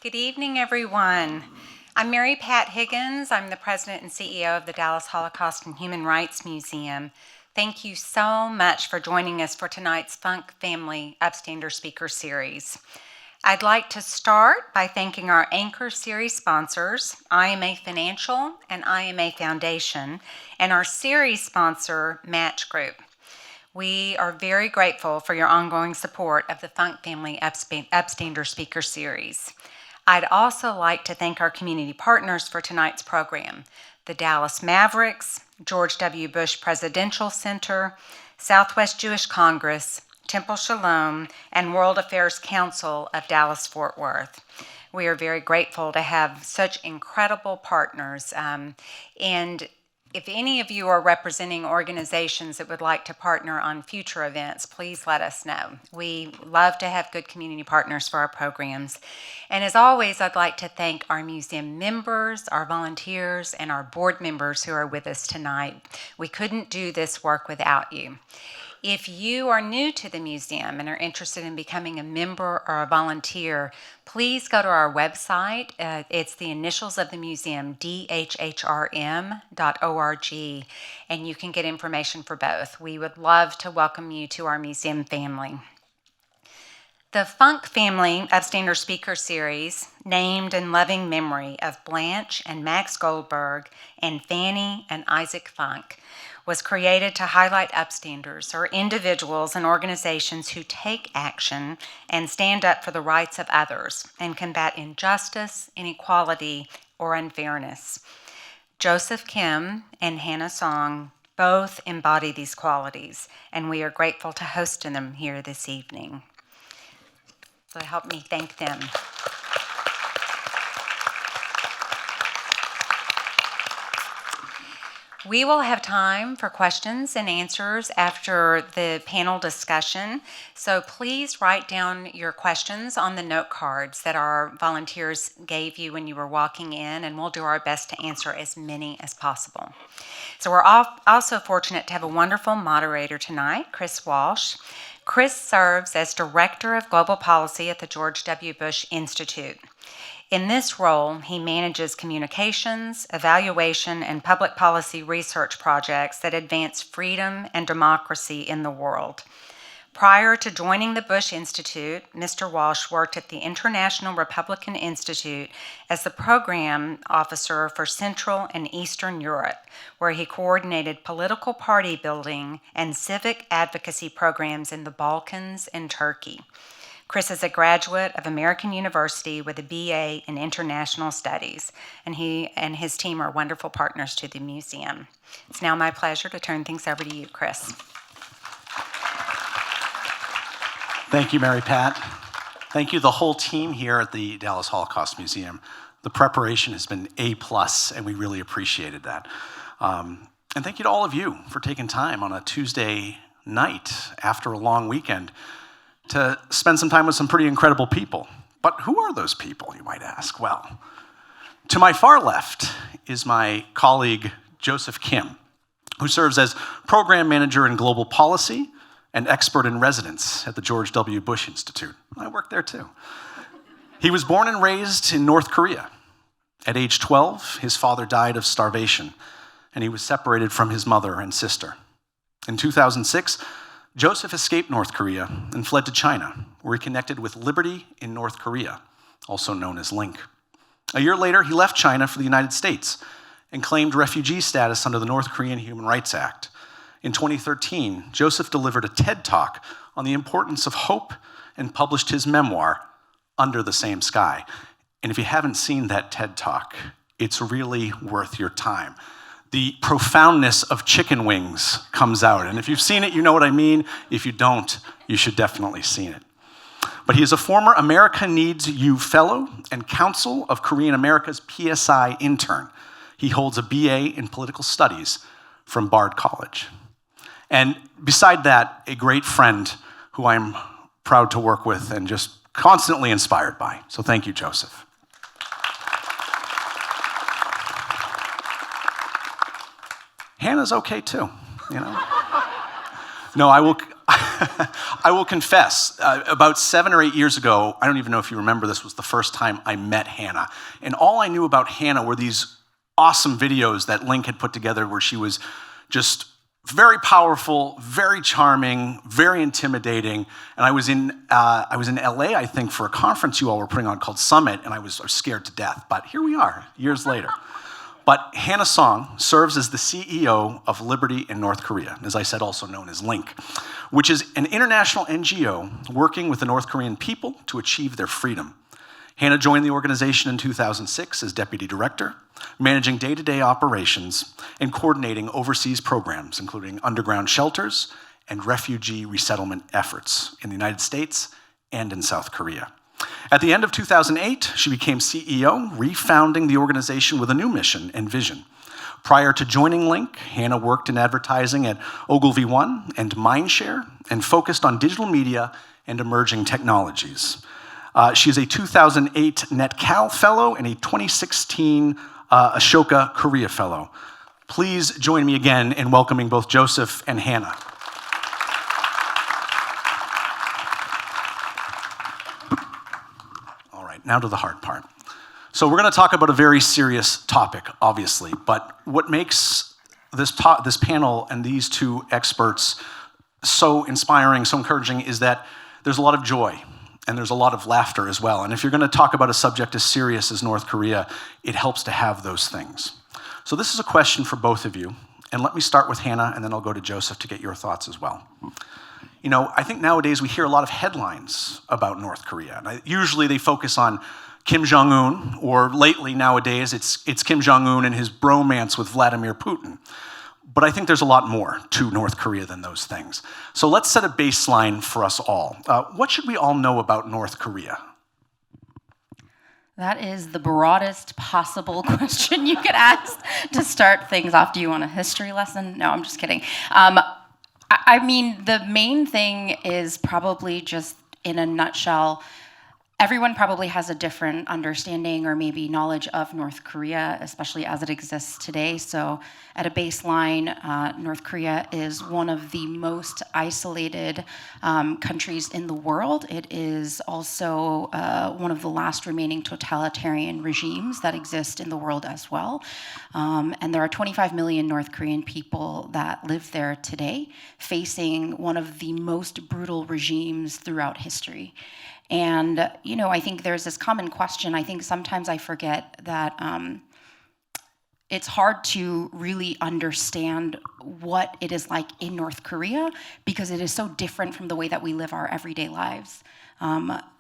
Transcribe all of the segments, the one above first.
Good evening, everyone. I'm Mary Pat Higgins. I'm the president and CEO of the Dallas Holocaust and Human Rights Museum. Thank you so much for joining us for tonight's Funk Family Upstander Speaker Series. I'd like to start by thanking our Anchor Series sponsors, IMA Financial and IMA Foundation, and our series sponsor, Match Group. We are very grateful for your ongoing support of the Funk Family Upstander Speaker Series. I'd also like to thank our community partners for tonight's program, the Dallas Mavericks, George W. Bush Presidential Center, Southwest Jewish Congress, Temple Shalom, and World Affairs Council of Dallas-Fort Worth. We are very grateful to have such incredible partners, and if any of you are representing organizations that would like to partner on future events, please let us know. We love to have good community partners for our programs. And as always, I'd like to thank our museum members, our volunteers, and our board members who are with us tonight. We couldn't do this work without you. If you are new to the museum and are interested in becoming a member or a volunteer, please go to our website. It's the initials of the museum, dhhrm.org, and you can get information for both. We would love to welcome you to our museum family. The Funk Family Upstander Speaker Series, named in loving memory of Blanche and Max Goldberg and Fanny and Isaac Funk, was created to highlight upstanders, or individuals and organizations who take action and stand up for the rights of others and combat injustice, inequality, or unfairness. Joseph Kim and Hannah Song both embody these qualities, and we are grateful to host them here this evening. So help me thank them. We will have time for questions and answers after the panel discussion, so please write down your questions on the note cards that our volunteers gave you when you were walking in, and we'll do our best to answer as many as possible. So we're also fortunate to have a wonderful moderator tonight, Chris Walsh. Chris serves as Director of Global Policy at the George W. Bush Institute. In this role, he manages communications, evaluation, and public policy research projects that advance freedom and democracy in the world. Prior to joining the Bush Institute, Mr. Walsh worked at the International Republican Institute as the program officer for Central and Eastern Europe, where he coordinated political party building and civic advocacy programs in the Balkans and Turkey. Chris is a graduate of American University with a BA in International Studies, and he and his team are wonderful partners to the museum. It's now my pleasure to turn things over to you, Chris. Thank you, Mary Pat. Thank you, the whole team here at the Dallas Holocaust Museum. The preparation has been A+, and we really appreciated that. And thank you to all of you for taking time on a Tuesday night after a long weekend to spend some time with some pretty incredible people. But who are those people, you might ask? Well, to my far left is my colleague, Joseph Kim, who serves as program manager in global policy and expert in residence at the George W. Bush Institute. I work there too. He was born and raised in North Korea. At age 12, his father died of starvation, and he was separated from his mother and sister. In 2006, Joseph escaped North Korea and fled to China, where he connected with Liberty in North Korea, also known as LINK. A year later, he left China for the United States and claimed refugee status under the North Korean Human Rights Act. In 2013, Joseph delivered a TED Talk on the importance of hope and published his memoir, Under the Same Sky. And if you haven't seen that TED Talk, it's really worth your time. The profoundness of chicken wings comes out. And if you've seen it, you know what I mean. If you don't, you should definitely see it. But he is a former America Needs You Fellow and Council of Korean America's PSI intern. He holds a BA in Political Studies from Bard College. And beside that, a great friend who I'm proud to work with and just constantly inspired by. So thank you, Joseph. Hannah's okay too, you know. No, I will. I will confess. About 7 or 8 years ago, I don't even know if you remember this, was the first time I met Hannah, and all I knew about Hannah were these awesome videos that Link had put together, where she was just very powerful, very charming, very intimidating. And I was in LA, I think, for a conference you all were putting on called Summit, and I was scared to death. But here we are, years later. But Hannah Song serves as the CEO of Liberty in North Korea, as I said, also known as Link, which is an international NGO working with the North Korean people to achieve their freedom. Hannah joined the organization in 2006 as deputy director, managing day-to-day operations and coordinating overseas programs, including underground shelters and refugee resettlement efforts in the United States and in South Korea. At the end of 2008, she became CEO, refounding the organization with a new mission and vision. Prior to joining Link, Hannah worked in advertising at Ogilvy One and Mindshare and focused on digital media and emerging technologies. She is a 2008 NetCal Fellow and a 2016 Ashoka Korea Fellow. Please join me again in welcoming both Joseph and Hannah. All right, now to the hard part. So we're going to talk about a very serious topic, obviously, but what makes this panel and these two experts so inspiring, so encouraging, is that there's a lot of joy and there's a lot of laughter as well. And if you're going to talk about a subject as serious as North Korea, it helps to have those things. So this is a question for both of you, and let me start with Hannah, and then I'll go to Joseph to get your thoughts as well. You know, I think nowadays we hear a lot of headlines about North Korea. And usually they focus on Kim Jong-un, or lately nowadays it's Kim Jong-un and his bromance with Vladimir Putin. But I think there's a lot more to North Korea than those things. So let's set a baseline for us all. What should we all know about North Korea? That is the broadest possible question you could ask to start things off. Do you want a history lesson? No, I'm just kidding. I mean, the main thing is probably just in a nutshell, everyone probably has a different understanding or maybe knowledge of North Korea, especially as it exists today. So at a baseline, North Korea is one of the most isolated countries in the world. It is also one of the last remaining totalitarian regimes that exist in the world as well. And there are 25 million North Korean people that live there today, facing one of the most brutal regimes throughout history. And, you know, I think there's this common question. I think sometimes I forget that it's hard to really understand what it is like in North Korea because it is so different from the way that we live our everyday lives.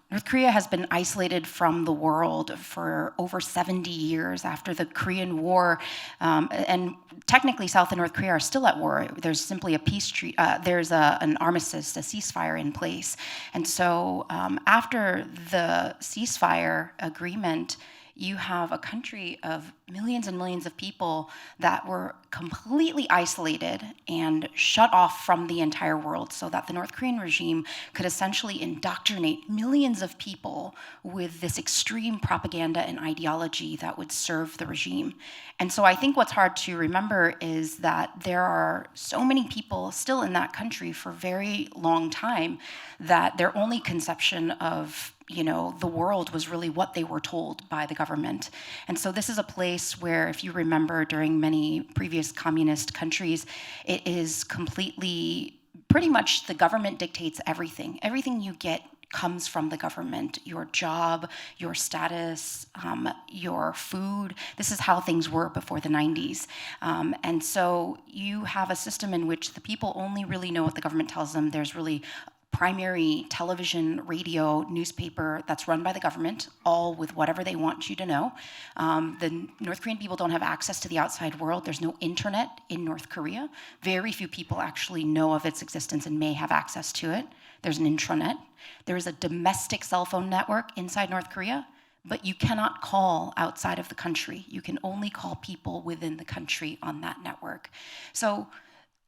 North Korea has been isolated from the world for over 70 years after the Korean War, and technically South and North Korea are still at war. There's simply a peace treaty, there's an armistice, a ceasefire in place. And so after the ceasefire agreement, you have a country of millions and millions of people that were completely isolated and shut off from the entire world so that the North Korean regime could essentially indoctrinate millions of people with this extreme propaganda and ideology that would serve the regime. And so I think what's hard to remember is that there are so many people still in that country for a very long time that their only conception of the world was really what they were told by the government. And so this is a place where, if you remember, during many previous communist countries, it is completely, pretty much the government dictates everything. Everything you get comes from the government, your job, your status, your food. This is how things were before the 90s. And so you have a system in which the people only really know what the government tells them. There's really primary television, radio, newspaper that's run by the government, all with whatever they want you to know. The North Korean people don't have access to the outside world. There's no internet in North Korea. Very few people actually know of its existence and may have access to it. There's an intranet. There is a domestic cell phone network inside North Korea, but you cannot call outside of the country. You can only call people within the country on that network. So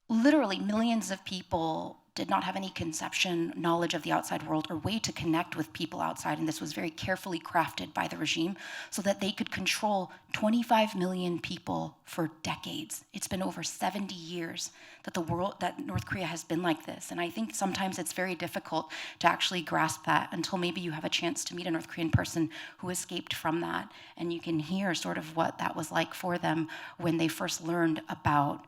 literally millions of people did not have any conception, knowledge of the outside world, or way to connect with people outside. And this was very carefully crafted by the regime so that they could control 25 million people for decades. It's been over 70 years that North Korea has been like this. And I think sometimes it's very difficult to actually grasp that until maybe you have a chance to meet a North Korean person who escaped from that. And you can hear sort of what that was like for them when they first learned about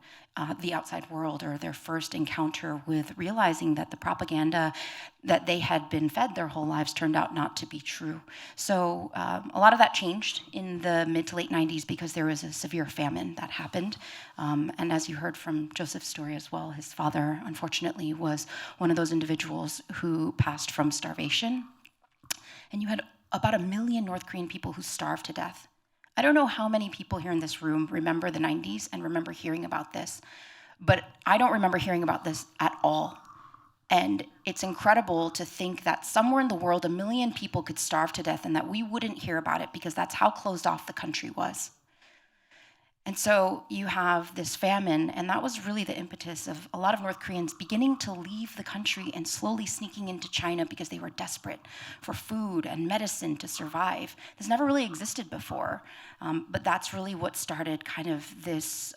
the outside world, or their first encounter with realizing that the propaganda that they had been fed their whole lives turned out not to be true. So a lot of that changed in the mid to late 90s because there was a severe famine that happened. And as you heard from Joseph's story as well, his father, unfortunately, was one of those individuals who passed from starvation. And you had about 1 million North Korean people who starved to death. I don't know how many people here in this room remember the 90s and remember hearing about this, but I don't remember hearing about this at all. And it's incredible to think that somewhere in the world, 1 million people could starve to death and that we wouldn't hear about it because that's how closed off the country was. And so you have this famine, and that was really the impetus of a lot of North Koreans beginning to leave the country and slowly sneaking into China because they were desperate for food and medicine to survive. This never really existed before, but that's really what started kind of this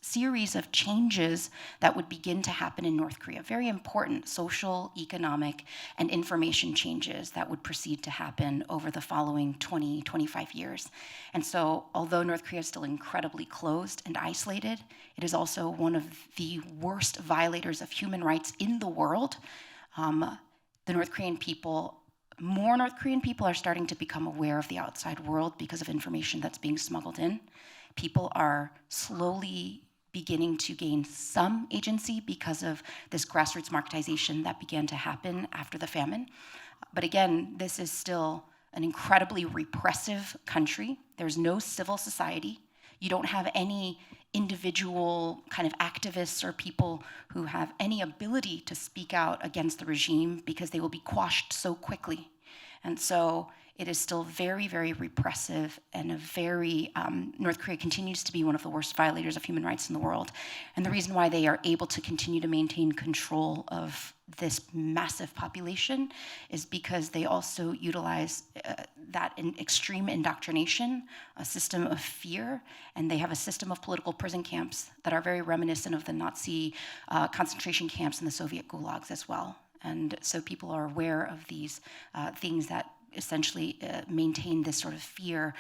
series of changes that would begin to happen in North Korea. Very important social, economic, and information changes that would proceed to happen over the following 20, 25 years. And so, although North Korea is still incredibly closed and isolated, it is also one of the worst violators of human rights in the world. The North Korean people, more North Korean people are starting to become aware of the outside world because of information that's being smuggled in. People are slowly beginning to gain some agency because of this grassroots marketization that began to happen after the famine. But again, this is still an incredibly repressive country. There's no civil society. You don't have any individual kind of activists or people who have any ability to speak out against the regime because they will be quashed so quickly. And so it is still very, very repressive, and North Korea continues to be one of the worst violators of human rights in the world. And the reason why they are able to continue to maintain control of this massive population is because they also utilize that in extreme indoctrination, a system of fear, and they have a system of political prison camps that are very reminiscent of the Nazi concentration camps and the Soviet gulags as well. And so people are aware of these things that essentially maintain this sort of fear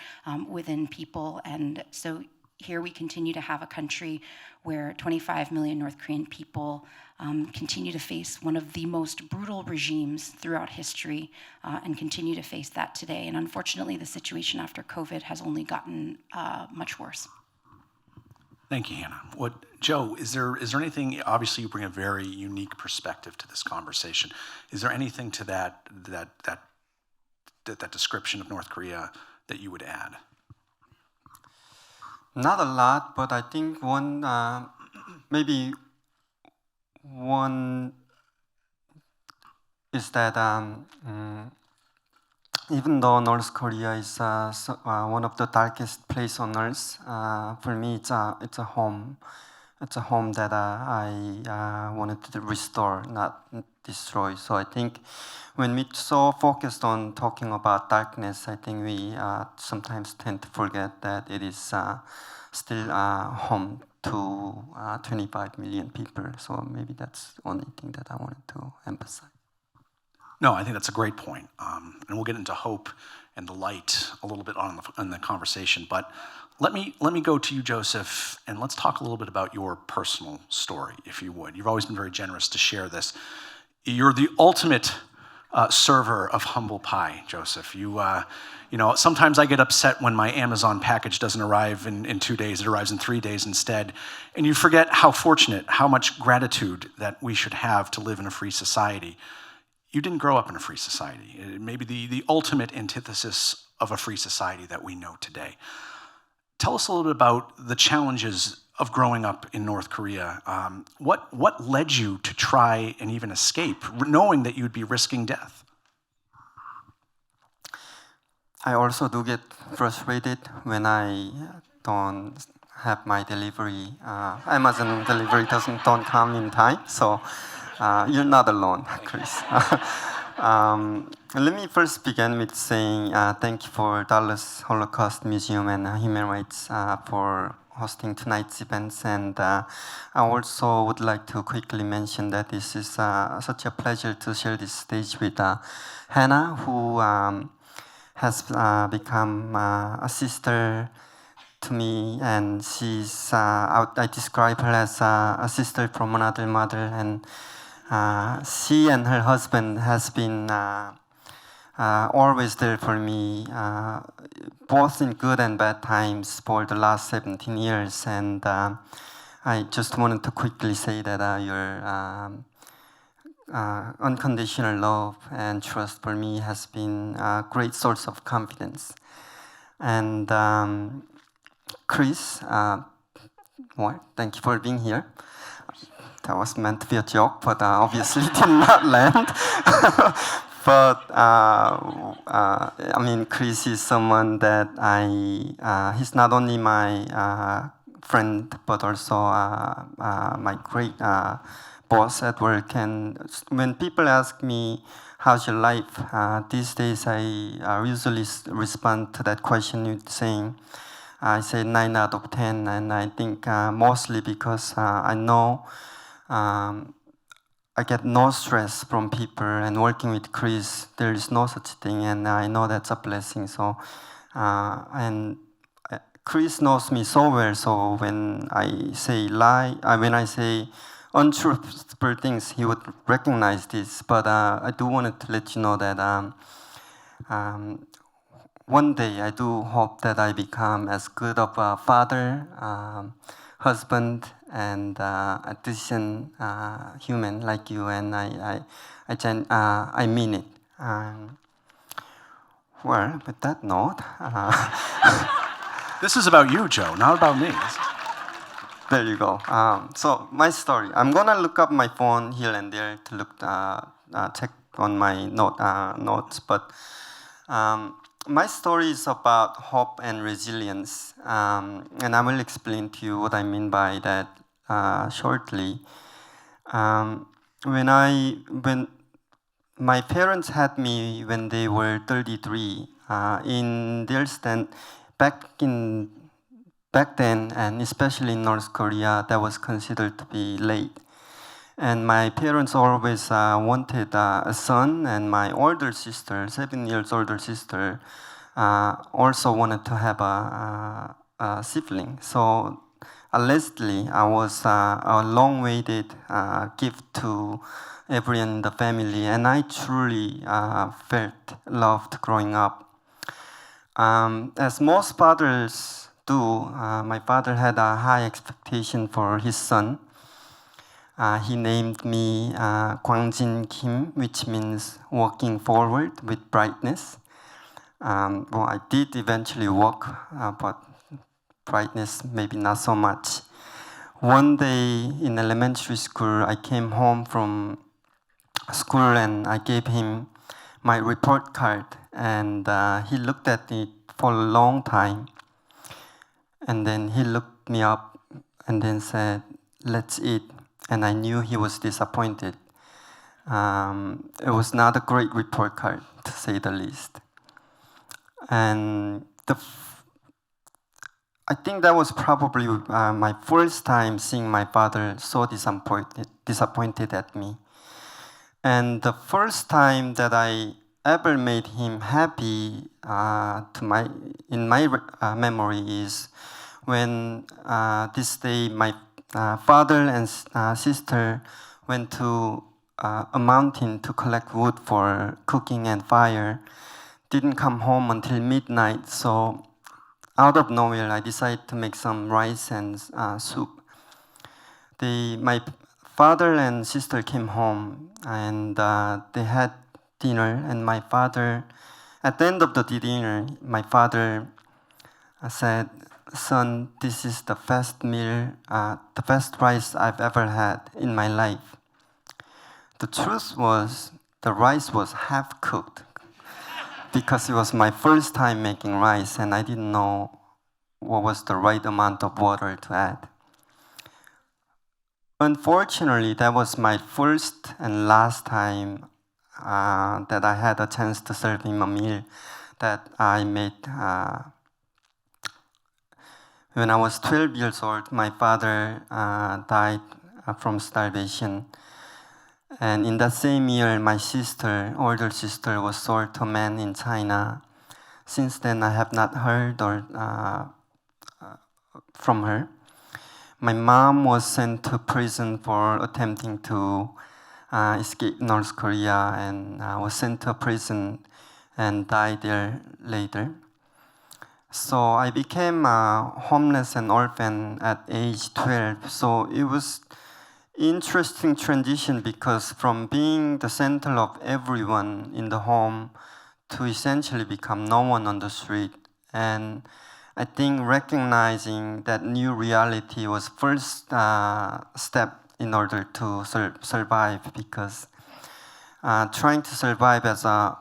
within people. And so here we continue to have a country where 25 million North Korean people continue to face one of the most brutal regimes throughout history and continue to face that today. And unfortunately, the situation after COVID has only gotten much worse. Thank you, Hannah. Joe, is there anything? Obviously, you bring a very unique perspective to this conversation. Is there anything to that description of North Korea that you would add? Not a lot, but I think maybe one is that even though North Korea is one of the darkest place on earth, for me it's a home. It's a home that I wanted to restore, not destroy. So I think when we so focused on talking about darkness, I think we sometimes tend to forget that it is still home to 25 million people. So maybe that's the only thing that I wanted to emphasize. No, I think that's a great point. And we'll get into hope and the light a little bit on the conversation. But let me go to you, Joseph, and let's talk a little bit about your personal story, if you would. You've always been very generous to share this. You're the ultimate server of humble pie, Joseph. Sometimes I get upset when my Amazon package doesn't arrive in 2 days, it arrives in 3 days instead. And you forget how fortunate, how much gratitude that we should have to live in a free society. You didn't grow up in a free society. It may be the ultimate antithesis of a free society that we know today. Tell us a little bit about the challenges of growing up in North Korea. What led you to try and even escape, knowing that you'd be risking death? I also do get frustrated when I don't have my delivery. Amazon delivery don't come in time, so you're not alone, Chris. Let me first begin with saying thank you for Dallas Holocaust Museum and Human Rights for hosting tonight's events. And I also would like to quickly mention that this is such a pleasure to share this stage with Hannah, who has become a sister to me, and she's I describe her as a sister from another mother, and she and her husband has been always there for me, both in good and bad times for the last 17 years. And I just wanted to quickly say that your unconditional love and trust for me has been a great source of confidence. And Chris, well, thank you for being here. That was meant to be a joke, but obviously did not land. But I mean, Chris is someone that he's not only my friend, but also my great boss at work. And when people ask me, how's your life? These days, I usually respond to that question with saying, I say 9 out of 10, and I think mostly because I know I get no stress from people, and working with Chris, there is no such thing, and I know that's a blessing. So, and Chris knows me so well, so when I say when I say untruthful things, he would recognize this. But I do want to let you know that one day I do hope that I become as good of a father, husband, and a decent human like you, and I mean it. Well, with that note, This is about you, Joe, not about me. there you go. So my story. I'm gonna look up my phone here and there to check on my notes, but my story is about hope and resilience, and I will explain to you what I mean by that shortly. When my parents had me when they were 33, in their stand back then, and especially in North Korea, that was considered to be late. And my parents always wanted a son, and my older sister, 7 years older sister, also wanted to have a sibling. So allegedly, I was a long-awaited gift to everyone in the family, and I truly felt loved growing up. As most fathers do, my father had a high expectation for his son. He named me Kwangjin Kim, which means walking forward with brightness. Well, I did eventually walk, but brightness maybe not so much. One day in elementary school, I came home from school and I gave him my report card, and he looked at it for a long time. And then he looked me up and then said, "Let's eat." And I knew he was disappointed. It was not a great report card, to say the least. And I think that was probably my first time seeing my father so disappointed at me. And the first time that I ever made him happy in my memory is when this day my father and sister went to a mountain to collect wood for cooking and fire. Didn't come home until midnight, so out of nowhere I decided to make some rice and soup. My father and sister came home, and they had dinner, and my father, at the end of the dinner, my father said, "Son, this is the best meal, the best rice I've ever had in my life." The truth was, the rice was half cooked because it was my first time making rice, and I didn't know what was the right amount of water to add. Unfortunately, that was my first and last time that I had a chance to serve him a meal that I made. When I was 12 years old, my father died from starvation. And in that same year, my sister, older sister, was sold to men in China. Since then, I have not heard from her. My mom was sent to prison for attempting to escape North Korea and was sent to prison and died there later. So I became homeless and orphan at age 12. So it was interesting transition because from being the center of everyone in the home to essentially become no one on the street. And I think recognizing that new reality was first step in order to survive, because trying to survive as a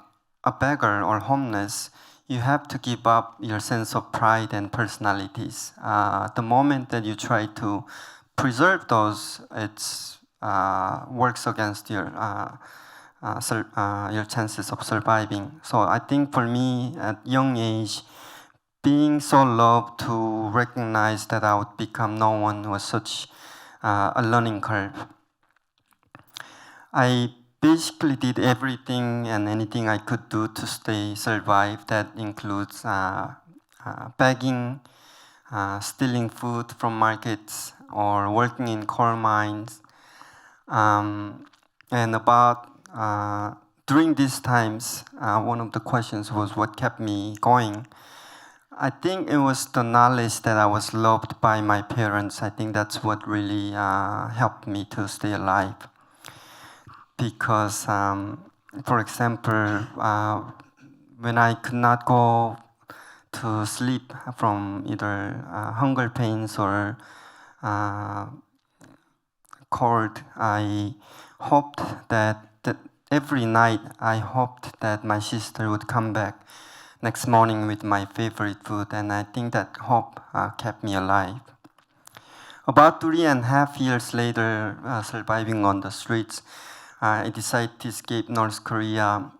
beggar or homeless, you have to give up your sense of pride and personalities. The moment that you try to preserve those, it works against your chances of surviving. So I think for me, at young age, being so loved to recognize that I would become no one was such a learning curve. I basically did everything and anything I could do to survive. That includes begging, stealing food from markets, or working in coal mines. And about during these times, one of the questions was what kept me going. I think it was the knowledge that I was loved by my parents. I think that's what really helped me to stay alive. Because, for example, when I could not go to sleep from either hunger pains or cold, I hoped that every night I hoped that my sister would come back next morning with my favorite food, and I think that hope kept me alive. About 3.5 years later, surviving on the streets, I decided to escape North Korea.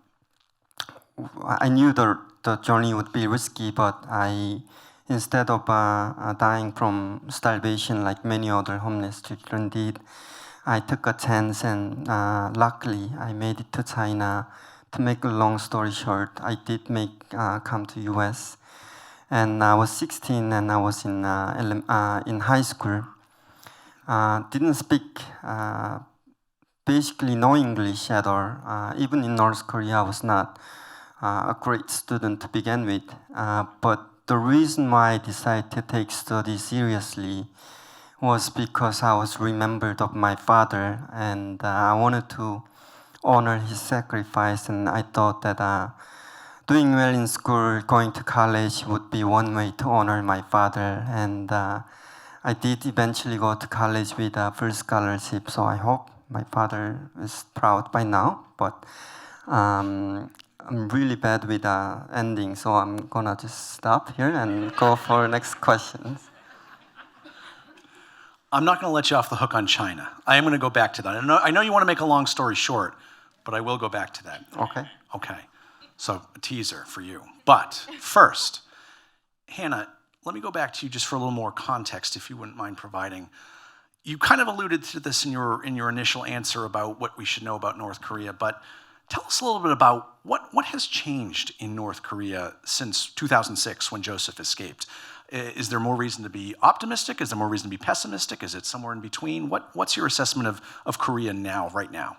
I knew the journey would be risky, but instead of dying from starvation like many other homeless children did, I took a chance, and luckily I made it to China. To make a long story short, I did come to US, and I was 16 and I was in high school. Didn't speak basically no English at all. Even in North Korea, I was not a great student to begin with. But the reason why I decided to take study seriously was because I was remembered of my father, and I wanted to honor his sacrifice, and I thought that doing well in school, going to college would be one way to honor my father, and I did eventually go to college with a full scholarship, so I hope my father is proud by now, but I'm really bad with ending, so I'm gonna just stop here and go for next questions. I'm not going to let you off the hook on China. I am going to go back to that. I know you want to make a long story short, but I will go back to that. Okay. Okay. So a teaser for you. But first, Hannah, let me go back to you just for a little more context, if you wouldn't mind providing. You kind of alluded to this in your initial answer about what we should know about North Korea, but tell us a little bit about what has changed in North Korea since 2006 when Joseph escaped. Is there more reason to be optimistic? Is there more reason to be pessimistic? Is it somewhere in between? What's your assessment of Korea now, right now?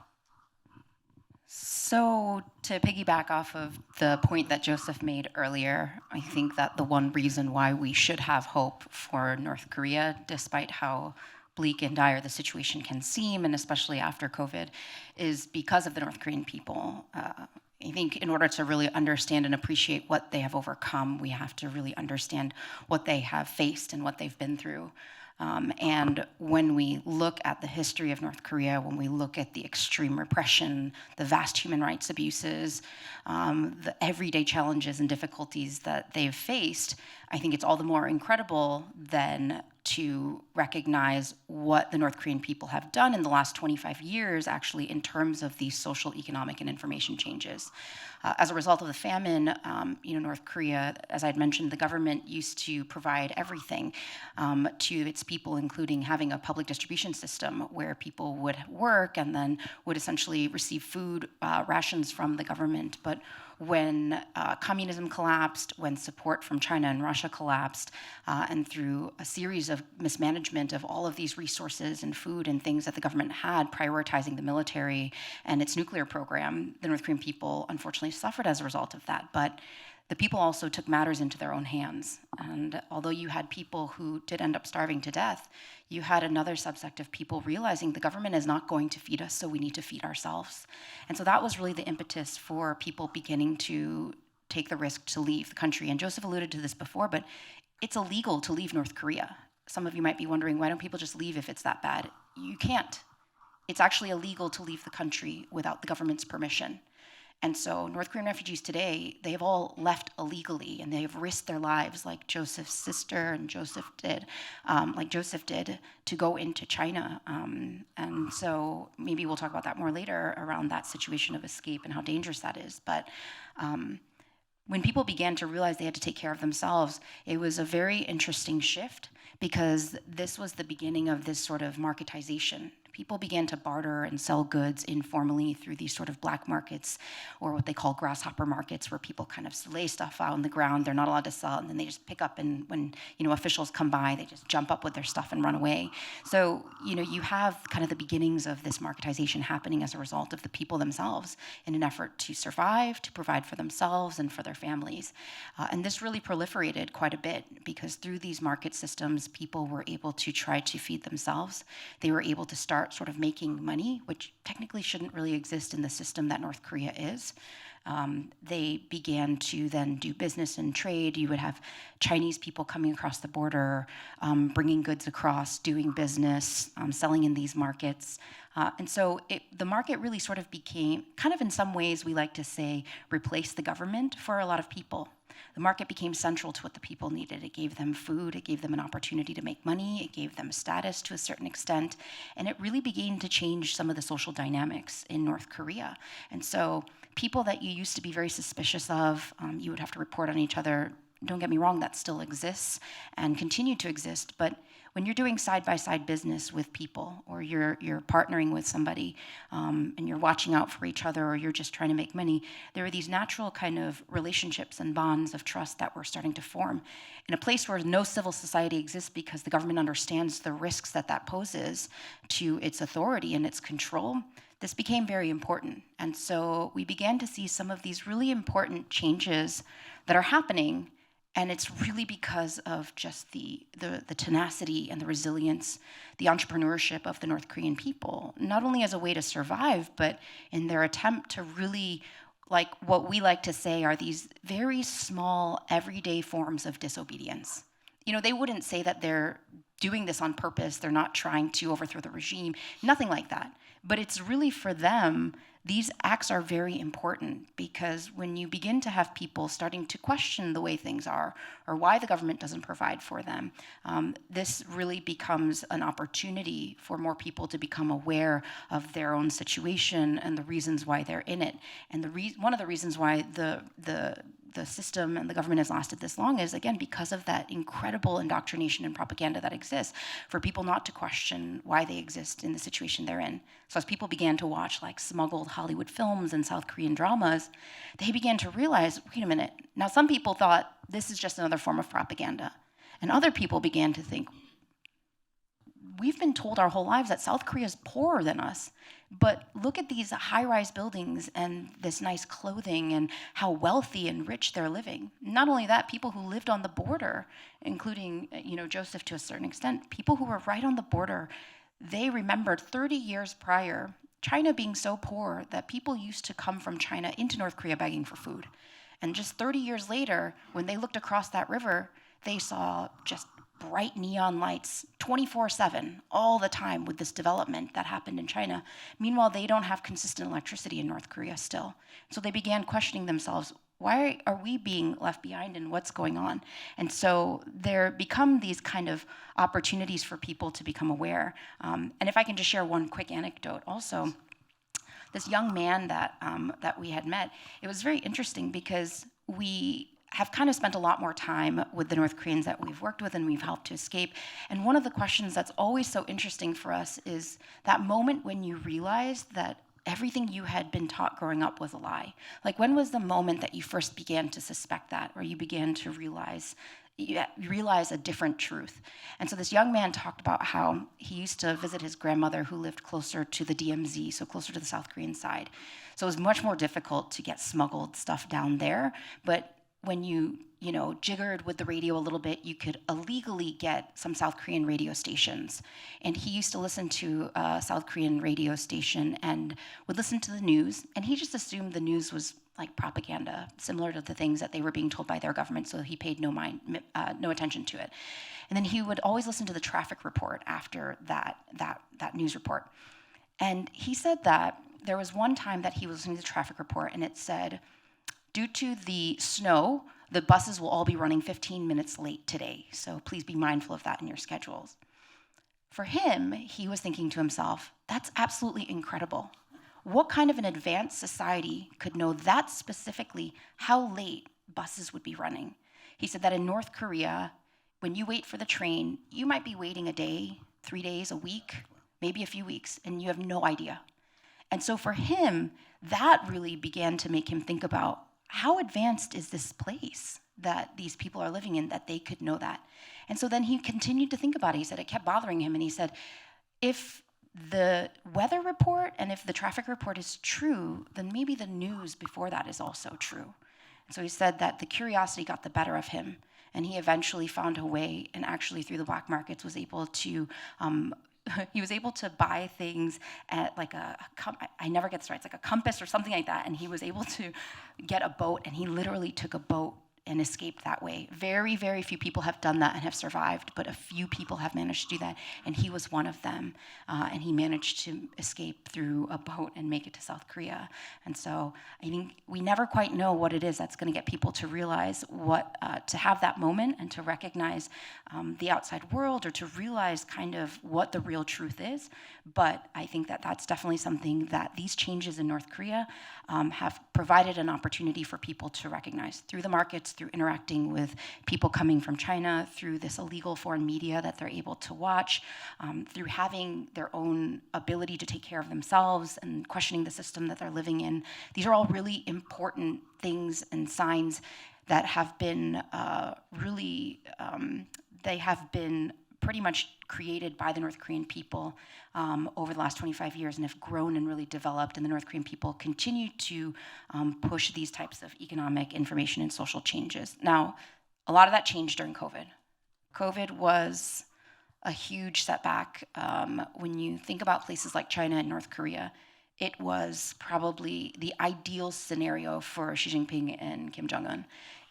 So to piggyback off of the point that Joseph made earlier, I think that the one reason why we should have hope for North Korea, despite how bleak and dire the situation can seem, and especially after COVID, is because of the North Korean people. I think in order to really understand and appreciate what they have overcome, we have to really understand what they have faced and what they've been through. And when we look at the history of North Korea, when we look at the extreme repression, the vast human rights abuses, the everyday challenges and difficulties that they've faced, I think it's all the more incredible then to recognize what the North Korean people have done in the last 25 years, actually, in terms of these social, economic, and information changes. As a result of the famine, North Korea, as I'd mentioned, the government used to provide everything to its people, including having a public distribution system where people would work and then would essentially receive food rations from the government. But when communism collapsed, when support from China and Russia collapsed, and through a series of mismanagement of all of these resources and food and things that the government had, prioritizing the military and its nuclear program, the North Korean people unfortunately suffered as a result of that. But the people also took matters into their own hands. And although you had people who did end up starving to death, you had another subsect of people realizing the government is not going to feed us, so we need to feed ourselves. And so that was really the impetus for people beginning to take the risk to leave the country. And Joseph alluded to this before, but it's illegal to leave North Korea. Some of you might be wondering, why don't people just leave if it's that bad? You can't. It's actually illegal to leave the country without the government's permission. And so North Korean refugees today, they have all left illegally, and they have risked their lives like Joseph's sister and Joseph did, to go into China. And so maybe we'll talk about that more later around that situation of escape and how dangerous that is. But when people began to realize they had to take care of themselves, it was a very interesting shift, because this was the beginning of this sort of marketization. People began to barter and sell goods informally through these sort of black markets, or what they call grasshopper markets, where people kind of lay stuff out on the ground. They're not allowed to sell it, and then they just pick up, and when officials come by, they just jump up with their stuff and run away. So you have kind of the beginnings of this marketization happening as a result of the people themselves in an effort to survive, to provide for themselves and for their families. And this really proliferated quite a bit, because through these market systems, people were able to try to feed themselves. They were able to start sort of making money, which technically shouldn't really exist in the system that North Korea is. They began to then do business and trade. You would have Chinese people coming across the border, bringing goods across, doing business, selling in these markets. And so the market really sort of became, kind of in some ways, we like to say, replaced the government for a lot of people. The market became central to what the people needed. It gave them food, it gave them an opportunity to make money, it gave them status to a certain extent, and it really began to change some of the social dynamics in North Korea. And so people that you used to be very suspicious of, you would have to report on each other. Don't get me wrong, that still exists and continue to exist, but when you're doing side-by-side business with people, or you're partnering with somebody, and you're watching out for each other, or you're just trying to make money, there are these natural kind of relationships and bonds of trust that were starting to form in a place where no civil society exists, because the government understands the risks that poses to its authority and its control. This became very important. And so we began to see some of these really important changes that are happening. And it's really because of just the tenacity and the resilience, the entrepreneurship of the North Korean people, not only as a way to survive, but in their attempt to really, like what we like to say are these very small, everyday forms of disobedience. They wouldn't say that they're doing this on purpose, they're not trying to overthrow the regime, nothing like that. But it's really, for them, these acts are very important, because when you begin to have people starting to question the way things are, or why the government doesn't provide for them, this really becomes an opportunity for more people to become aware of their own situation and the reasons why they're in it. And one of the reasons why the system and the government has lasted this long is, again, because of that incredible indoctrination and propaganda that exists for people not to question why they exist in the situation they're in. So as people began to watch like smuggled Hollywood films and South Korean dramas, they began to realize, wait a minute, now some people thought this is just another form of propaganda. And other people began to think, we've been told our whole lives that South Korea is poorer than us. But look at these high-rise buildings and this nice clothing and how wealthy and rich they're living. Not only that, people who lived on the border, including Joseph to a certain extent, people who were right on the border, they remembered 30 years prior, China being so poor that people used to come from China into North Korea begging for food. And just 30 years later, when they looked across that river, they saw just bright neon lights 24/7 all the time with this development that happened in China. Meanwhile, they don't have consistent electricity in North Korea still. So they began questioning themselves, why are we being left behind and what's going on? And so there become these kind of opportunities for people to become aware. And if I can just share one quick anecdote also, this young man that we had met, it was very interesting because we have kind of spent a lot more time with the North Koreans that we've worked with and we've helped to escape. And one of the questions that's always so interesting for us is that moment when you realize that everything you had been taught growing up was a lie. Like, when was the moment that you first began to suspect that, or you began to realize a different truth? And so this young man talked about how he used to visit his grandmother who lived closer to the DMZ, so closer to the South Korean side. So it was much more difficult to get smuggled stuff down there. But when you jiggered with the radio a little bit, you could illegally get some South Korean radio stations. And he used to listen to a South Korean radio station and would listen to the news. And he just assumed the news was like propaganda, similar to the things that they were being told by their government. So he paid no attention to it. And then he would always listen to the traffic report after that news report. And he said that there was one time that he was listening to the traffic report and it said, due to the snow, the buses will all be running 15 minutes late today. So please be mindful of that in your schedules. For him, he was thinking to himself, that's absolutely incredible. What kind of an advanced society could know that specifically how late buses would be running? He said that in North Korea, when you wait for the train, you might be waiting a day, 3 days, a week, maybe a few weeks, and you have no idea. And so for him, that really began to make him think about, how advanced is this place that these people are living in that they could know that? And so then he continued to think about it. He said it kept bothering him. And he said, if the weather report and if the traffic report is true, then maybe the news before that is also true. And so he said that the curiosity got the better of him. And he eventually found a way, and actually through the black markets was able to he was able to buy things at like I never get this right, it's like a compass or something like that, and he was able to get a boat, and he literally took a boat and escaped that way. Very, very few people have done that and have survived, but a few people have managed to do that, and he was one of them. And he managed to escape through a boat and make it to South Korea. And so I think we never quite know what it is that's going to get people to realize what, to have that moment and to recognize the outside world, or to realize kind of what the real truth is. But I think that that's definitely something that these changes in North Korea have provided an opportunity for people to recognize through the markets, through interacting with people coming from China, through this illegal foreign media that they're able to watch, through having their own ability to take care of themselves and questioning the system that they're living in. These are all really important things and signs that have been they have been pretty much created by the North Korean people over the last 25 years and have grown and really developed, and the North Korean people continue to push these types of economic, information, and social changes. Now, a lot of that changed during COVID. COVID was a huge setback. When you think about places like China and North Korea, it was probably the ideal scenario for Xi Jinping and Kim Jong-un.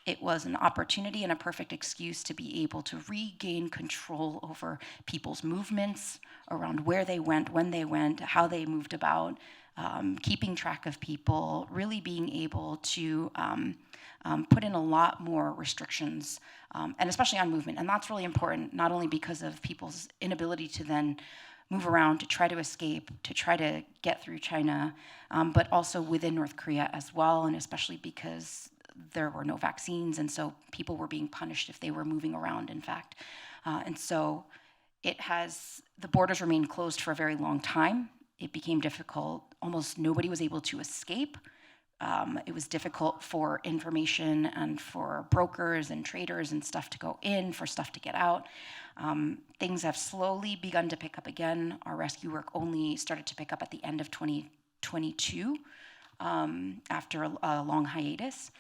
It was an opportunity and a perfect excuse to be able to regain control over people's movements, around where they went, when they went, how they moved about, keeping track of people, really being able to put in a lot more restrictions, and especially on movement. And that's really important, not only because of people's inability to then move around, to try to escape, to try to get through China, but also within North Korea as well, and especially because there were no vaccines, and so people were being punished if they were moving around, in fact. And so the borders remained closed for a very long time. It became difficult. Almost nobody was able to escape. It was difficult for information and for brokers and traders and stuff to go in, for stuff to get out. Things have slowly begun to pick up again. Our rescue work only started to pick up at the end of 2022, after a long hiatus.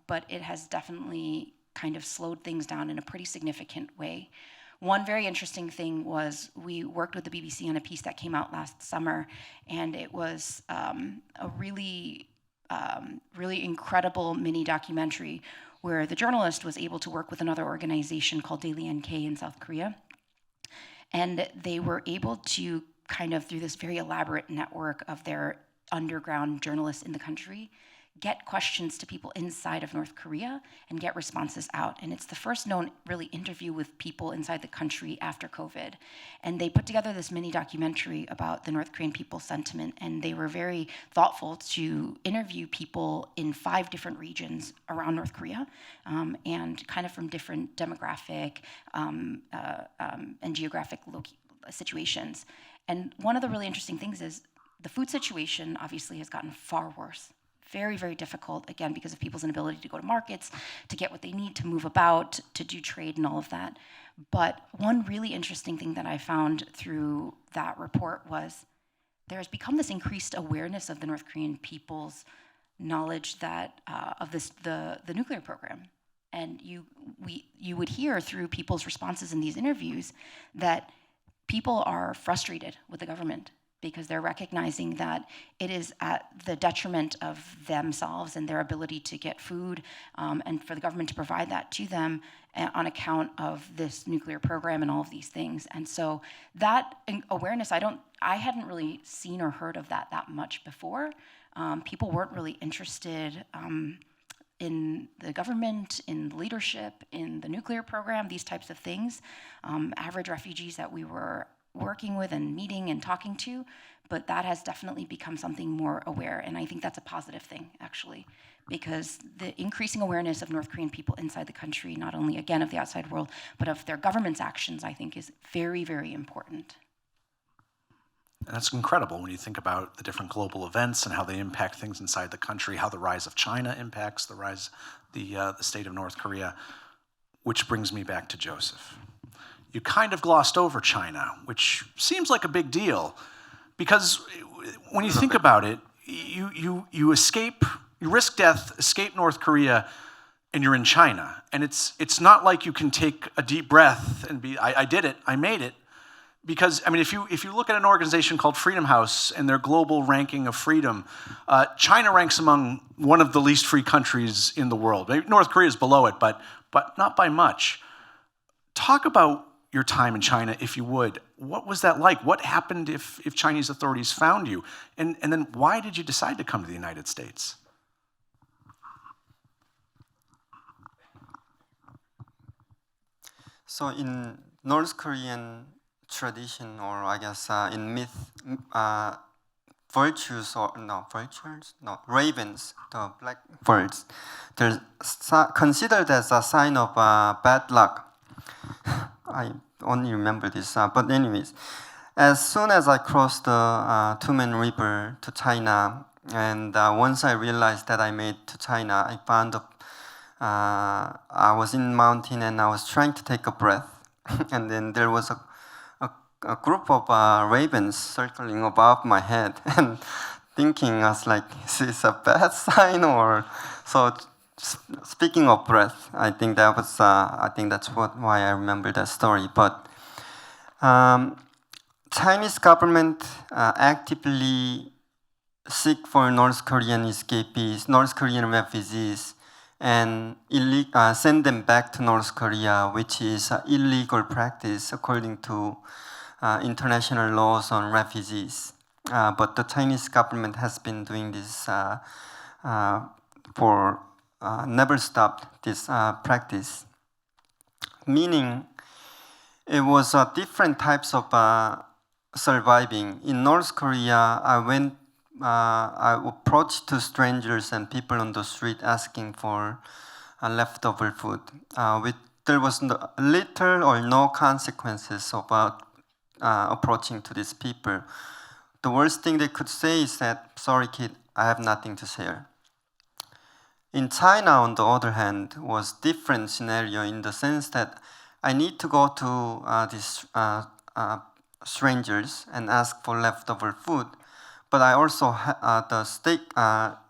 But it has definitely kind of slowed things down in a pretty significant way. One very interesting thing was we worked with the BBC on a piece that came out last summer, and it was a really incredible mini documentary where the journalist was able to work with another organization called Daily NK in South Korea. And they were able to kind of, through this very elaborate network of their underground journalists in the country, get questions to people inside of North Korea and get responses out. And it's the first known really interview with people inside the country after COVID. And they put together this mini documentary about the North Korean people's sentiment, and they were very thoughtful to interview people in 5 different regions around North Korea, and kind of from different demographic and geographic situations. And one of the really interesting things is the food situation obviously has gotten far worse. Very, very difficult, again, because of people's inability to go to markets, to get what they need, to move about, to do trade and all of that. But one really interesting thing that I found through that report was there has become this increased awareness of the North Korean people's knowledge that of the nuclear program. And you would hear through people's responses in these interviews that people are frustrated with the government, because they're recognizing that it is at the detriment of themselves and their ability to get food, and for the government to provide that to them on account of this nuclear program and all of these things. And so that awareness, I hadn't really seen or heard of that much before. People weren't really interested in the government, in leadership, in the nuclear program, these types of things. Average refugees that we were working with and meeting and talking to, but that has definitely become something more aware, and I think that's a positive thing, actually, because the increasing awareness of North Korean people inside the country, not only, again, of the outside world, but of their government's actions, I think is very, very important. And that's incredible when you think about the different global events and how they impact things inside the country, how the rise of China impacts the state of North Korea, which brings me back to Joseph. You kind of glossed over China, which seems like a big deal, because when you think about it, you escape, you risk death, escape North Korea, and you're in China. And it's not like you can take a deep breath and be, I did it, I made it. Because, I mean, if you look at an organization called Freedom House and their global ranking of freedom, China ranks among one of the least free countries in the world. Maybe North Korea is below it, but not by much. Talk about your time in China, if you would. What was that like? What happened if Chinese authorities found you? And then why did you decide to come to the United States? So in North Korean tradition, or I guess in myth, ravens, the black birds, they're considered as a sign of bad luck. I only remember this, but anyways, as soon as I crossed the Tumen River to China, and once I realized that I made to China, I found I was in mountain and I was trying to take a breath, and then there was a group of ravens circling above my head, and thinking, I was like, is this a bad sign or so? Speaking of breath, I think that's why I remember that story. But Chinese government actively seek for North Korean escapees, North Korean refugees, and send them back to North Korea, which is illegal practice according to international laws on refugees. But the Chinese government has been doing this for never stopped this practice. Meaning, it was different types of surviving. In North Korea, I approached to strangers and people on the street asking for leftover food. There was little or no consequences about approaching to these people. The worst thing they could say is that, sorry kid, I have nothing to share. In China, on the other hand, was different scenario in the sense that I need to go to these strangers and ask for leftover food, but I also the state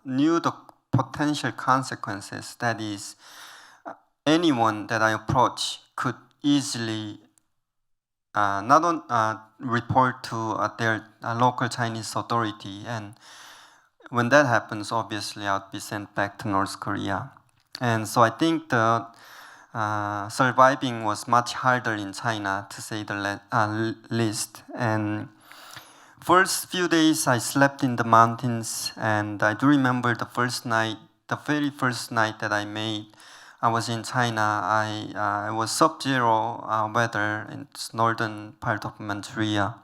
knew the potential consequences. That is, anyone that I approach could easily report to their local Chinese authority, and when that happens, obviously, I'll be sent back to North Korea. And so I think the surviving was much harder in China, to say the least. And first few days I slept in the mountains, and I do remember the very first night that I made. I was in China. It was sub-zero weather in northern part of Manchuria,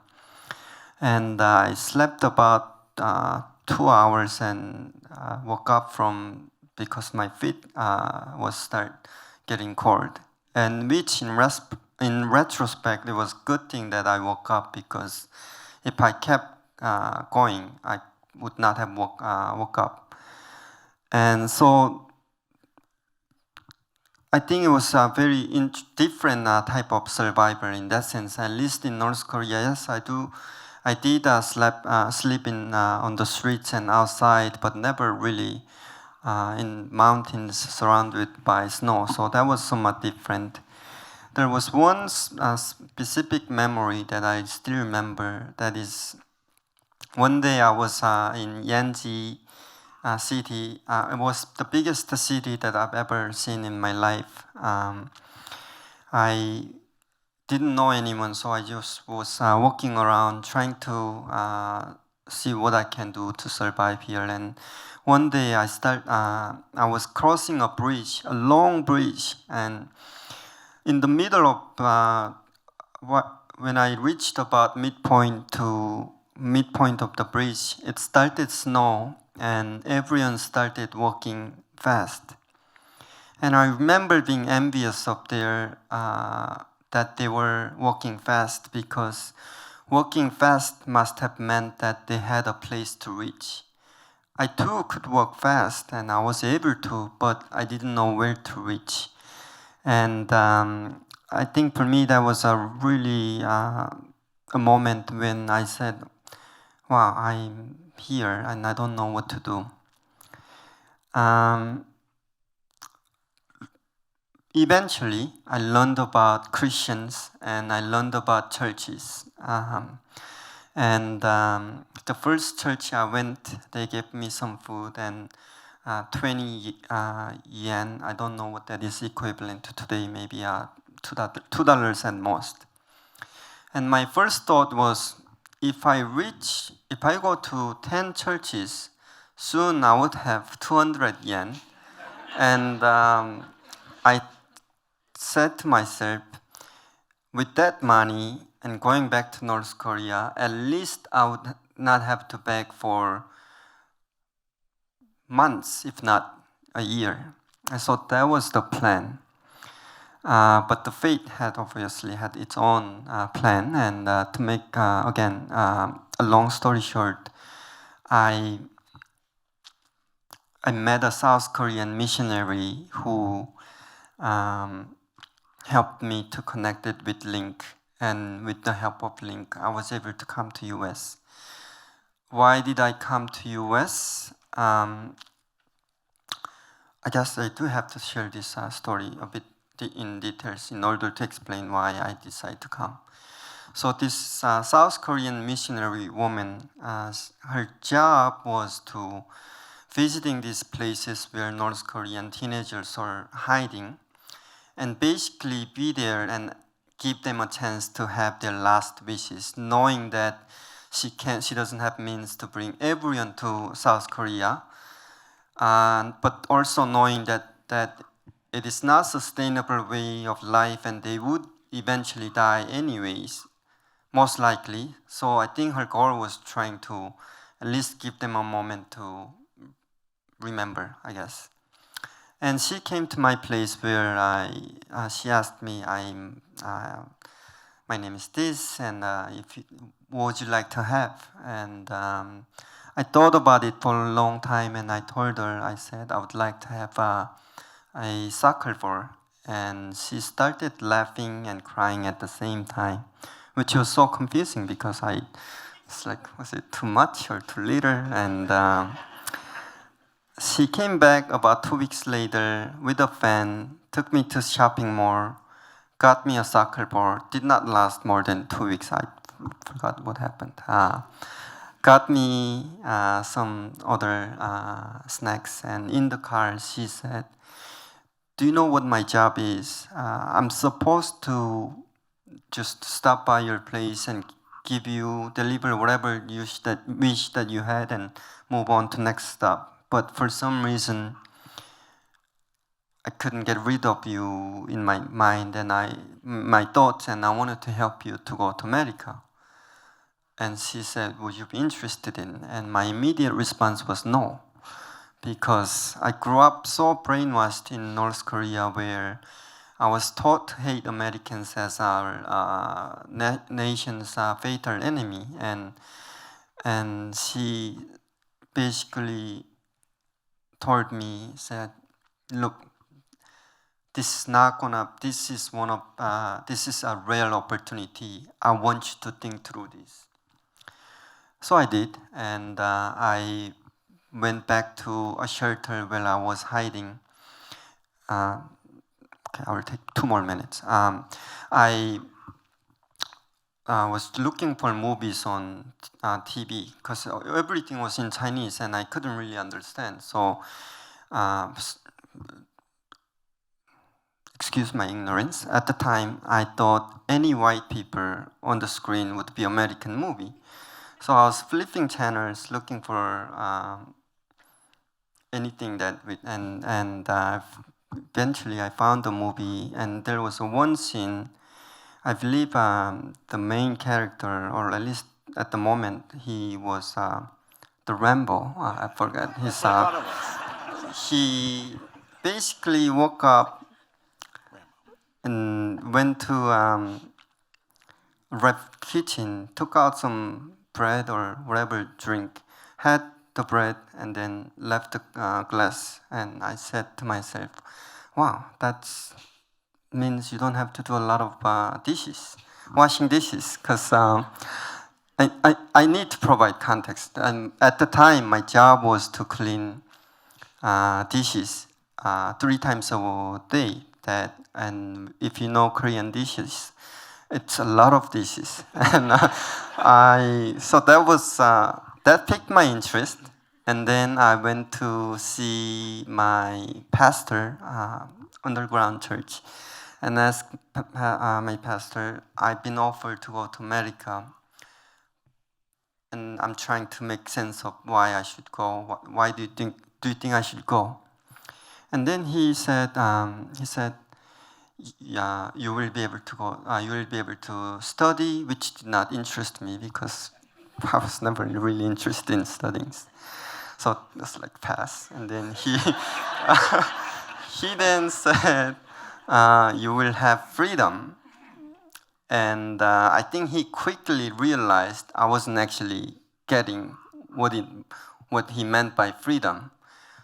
and I slept about 2 hours and woke up because my feet was start getting cold, and which in retrospect it was good thing that I woke up, because if I kept going, I would not have woke up. And so I think it was a very different type of survivor in that sense. At least in North Korea, yes, I did sleep on the streets and outside, but never really in mountains surrounded by snow. So that was somewhat different. There was one specific memory that I still remember. That is, one day I was in Yanji city. It was the biggest city that I've ever seen in my life. I didn't know anyone, so I just was walking around trying to see what I can do to survive here. And one day I was crossing a bridge, a long bridge, and in the middle of when I reached about midpoint of the bridge, it started snow, and everyone started walking fast. And I remember being envious of that they were walking fast, because walking fast must have meant that they had a place to reach. I too could walk fast, and I was able to, but I didn't know where to reach. And I think for me that was a really a moment when I said, wow, I'm here and I don't know what to do. Eventually, I learned about Christians and I learned about churches. The first church I went, they gave me some food and 20 yen. I don't know what that is equivalent to today, maybe $2 at most. And my first thought was, if I go to 10 churches, soon I would have 200 yen. And I said to myself, with that money and going back to North Korea, at least I would not have to beg for months, if not a year. And so that was the plan. But the fate had obviously had its own plan. And to make, again, a long story short, I met a South Korean missionary who helped me to connect it with Link. And with the help of Link, I was able to come to US. Why did I come to US? I guess I do have to share this story a bit in details in order to explain why I decided to come. So this South Korean missionary woman, her job was to visiting these places where North Korean teenagers are hiding, and basically be there and give them a chance to have their last wishes, knowing that she doesn't have means to bring everyone to South Korea, but also knowing that it is not a sustainable way of life and they would eventually die anyways, most likely. So I think her goal was trying to at least give them a moment to remember, I guess. And she came to my place where she asked me, my name is this, and what would you like to have? And I thought about it for a long time, and I told her, I said, I would like to have a soccer ball. And she started laughing and crying at the same time, which was so confusing because it's like, was it too much or too little? And she came back about 2 weeks later with a fan, took me to shopping mall, got me a soccer ball. Did not last more than 2 weeks. I forgot what happened. Got me some other snacks, and in the car she said, do you know what my job is? I'm supposed to just stop by your place and deliver whatever wish that you had and move on to next stop. But for some reason, I couldn't get rid of you in my mind and my thoughts, and I wanted to help you to go to America. And she said, would you be interested in? And my immediate response was no, because I grew up so brainwashed in North Korea, where I was taught to hate Americans as our nation's fatal enemy. And she basically told me, said, look, this is a real opportunity. I want you to think through this. So I did, and I went back to a shelter where I was hiding. Okay, I will take 2 more minutes. I was looking for movies on TV because everything was in Chinese and I couldn't really understand. So, excuse my ignorance. At the time, I thought any white people on the screen would be American movie. So I was flipping channels looking for anything that, eventually I found the movie, and there was one scene. I believe the main character, or at least at the moment, he was the Rambo. I forgot his. He basically woke up and went to rep kitchen, took out some bread or whatever drink, had the bread, and then left the glass. And I said to myself, wow, that means you don't have to do a lot of washing dishes, because I need to provide context. And at the time, my job was to clean dishes 3 times a day. And if you know Korean dishes, it's a lot of dishes. And so that piqued my interest. And then I went to see my pastor, underground church, and asked my pastor, I've been offered to go to America, and I'm trying to make sense of why I should go. Why do you think I should go? And then he said, yeah, you will be able to go. You will be able to study, which did not interest me because I was never really interested in studying. So it was like pass. And then he then said, you will have freedom. And I think he quickly realized I wasn't actually getting what he meant by freedom.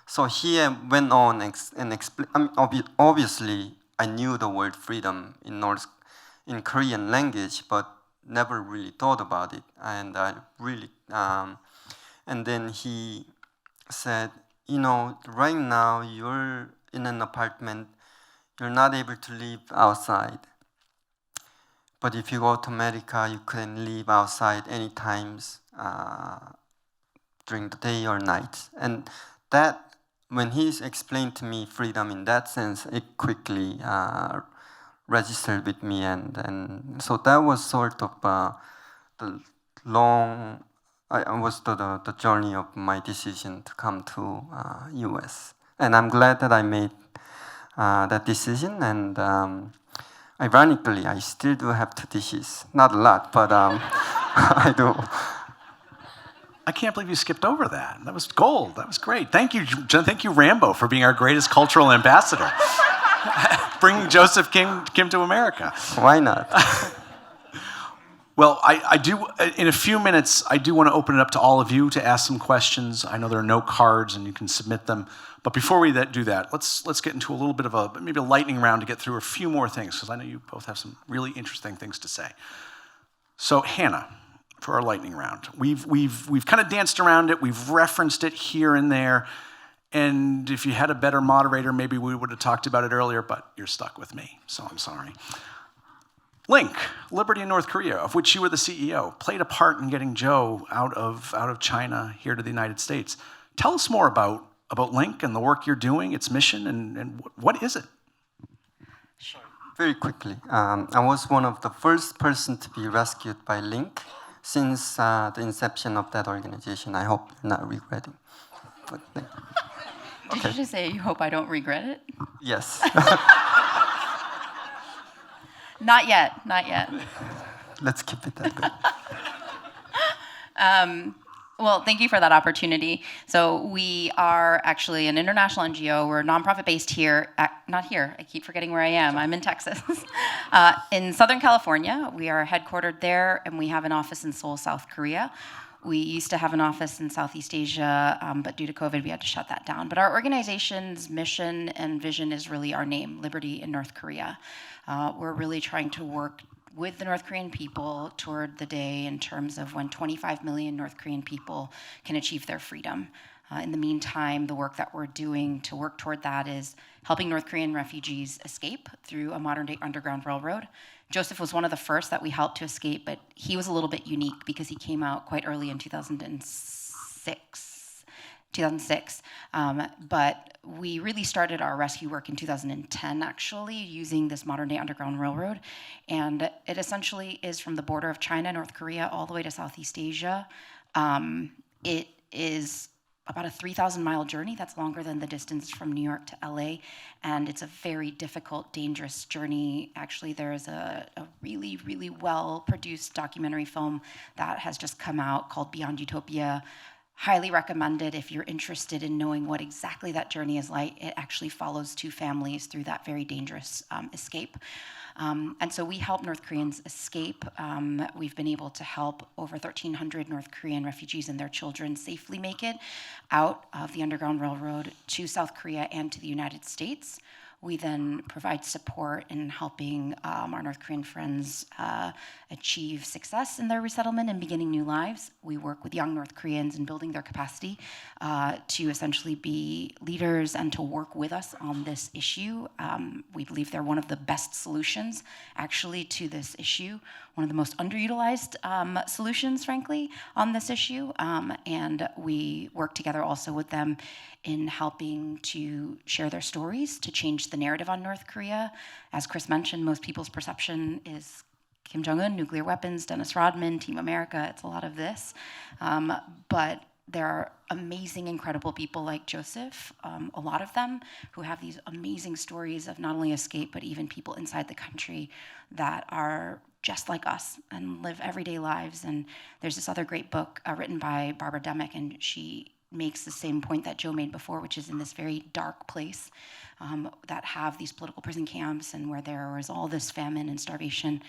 So he went on and explained. Obviously, I knew the word freedom in Korean language, but never really thought about it. And and then he said, right now you're in an apartment, you're not able to live outside. But if you go to America, you can live outside any times during the day or night. And that, when he explained to me freedom in that sense, it quickly registered with me. And so that was sort of the journey of my decision to come to US. And I'm glad that I made that decision. And ironically, I still do have 2 dishes. Not a lot, but I do. I can't believe you skipped over that. That was gold. That was great. Thank you, thank you, Rambo, for being our greatest cultural ambassador. Bringing Joseph Kim to America. Why not? Well, I do, in a few minutes, I do want to open it up to all of you to ask some questions. I know there are no cards and you can submit them. But before we do that, let's get into a little bit of maybe a lightning round to get through a few more things, because I know you both have some really interesting things to say. So Hannah, for our lightning round, we've kind of danced around it, we've referenced it here and there, and if you had a better moderator, maybe we would have talked about it earlier, but you're stuck with me, so I'm sorry. Link, Liberty in North Korea, of which you were the CEO, played a part in getting Joe out of China here to the United States. Tell us more about Link and the work you're doing, its mission, and what is it? Very quickly, I was one of the first person to be rescued by Link since the inception of that organization. I hope you're not regretting. But, Did you just say you hope I don't regret it? yes. Not yet, not yet. Let's keep it that way. Well, thank you for that opportunity. So we are actually an international NGO. We're nonprofit based here, not here, I keep forgetting where I am. I'm in Texas. In Southern California, we are headquartered there, and we have an office in Seoul, South Korea. We used to have an office in Southeast Asia, but due to COVID, we had to shut that down. But our organization's mission and vision is really our name, Liberty in North Korea. We're really trying to work with the North Korean people toward the day in terms of when 25 million North Korean people can achieve their freedom. In the meantime, the work that we're doing to work toward that is helping North Korean refugees escape through a modern-day underground railroad. Joseph was one of the first that we helped to escape, but he was a little bit unique because he came out quite early in 2006. But we really started our rescue work in 2010, actually, using this modern-day underground railroad. And it essentially is from the border of China, North Korea, all the way to Southeast Asia. It is about a 3,000-mile journey. That's longer than the distance from New York to LA. And it's a very difficult, dangerous journey. Actually, there is a really, really well-produced documentary film that has just come out called Beyond Utopia. Highly recommended if you're interested in knowing what exactly that journey is like. It actually follows two families through that very dangerous escape. And so we help North Koreans escape. We've been able to help over 1,300 North Korean refugees and their children safely make it out of the Underground Railroad to South Korea and to the United States. We then provide support in helping our North Korean friends achieve success in their resettlement and beginning new lives. We work with young North Koreans in building their capacity to essentially be leaders and to work with us on this issue. We believe they're one of the best solutions, actually, to this issue, one of the most underutilized solutions, frankly, on this issue. And we work together also with them in helping to share their stories, to change the narrative on North Korea. As Chris mentioned, most people's perception is Kim Jong-un, nuclear weapons, Dennis Rodman, Team America. It's a lot of this. But there are amazing, incredible people like Joseph, a lot of them, who have these amazing stories of not only escape, but even people inside the country that are just like us and live everyday lives. And there's this other great book written by Barbara Demick, and she makes the same point that Joe made before, which is in this very dark place that have these political prison camps and where there is all this famine and starvation.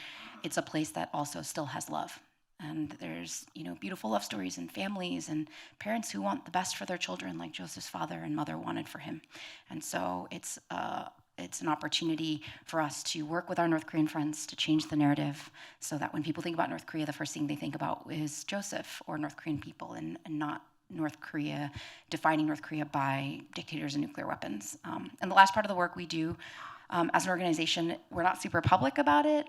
It's a place that also still has love. And there's, beautiful love stories and families and parents who want the best for their children, like Joseph's father and mother wanted for him. And so it's an opportunity for us to work with our North Korean friends to change the narrative so that when people think about North Korea, the first thing they think about is Joseph or North Korean people and not North Korea, defining North Korea by dictators and nuclear weapons. And the last part of the work we do as an organization, we're not super public about it,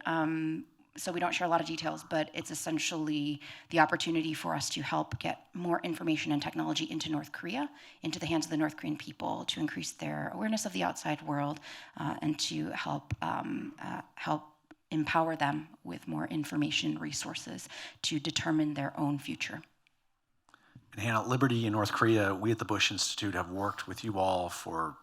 so we don't share a lot of details, but it's essentially the opportunity for us to help get more information and technology into North Korea, into the hands of the North Korean people, to increase their awareness of the outside world, and to help empower them with more information resources to determine their own future. And Hannah, Liberty in North Korea, we at the Bush Institute have worked with you all for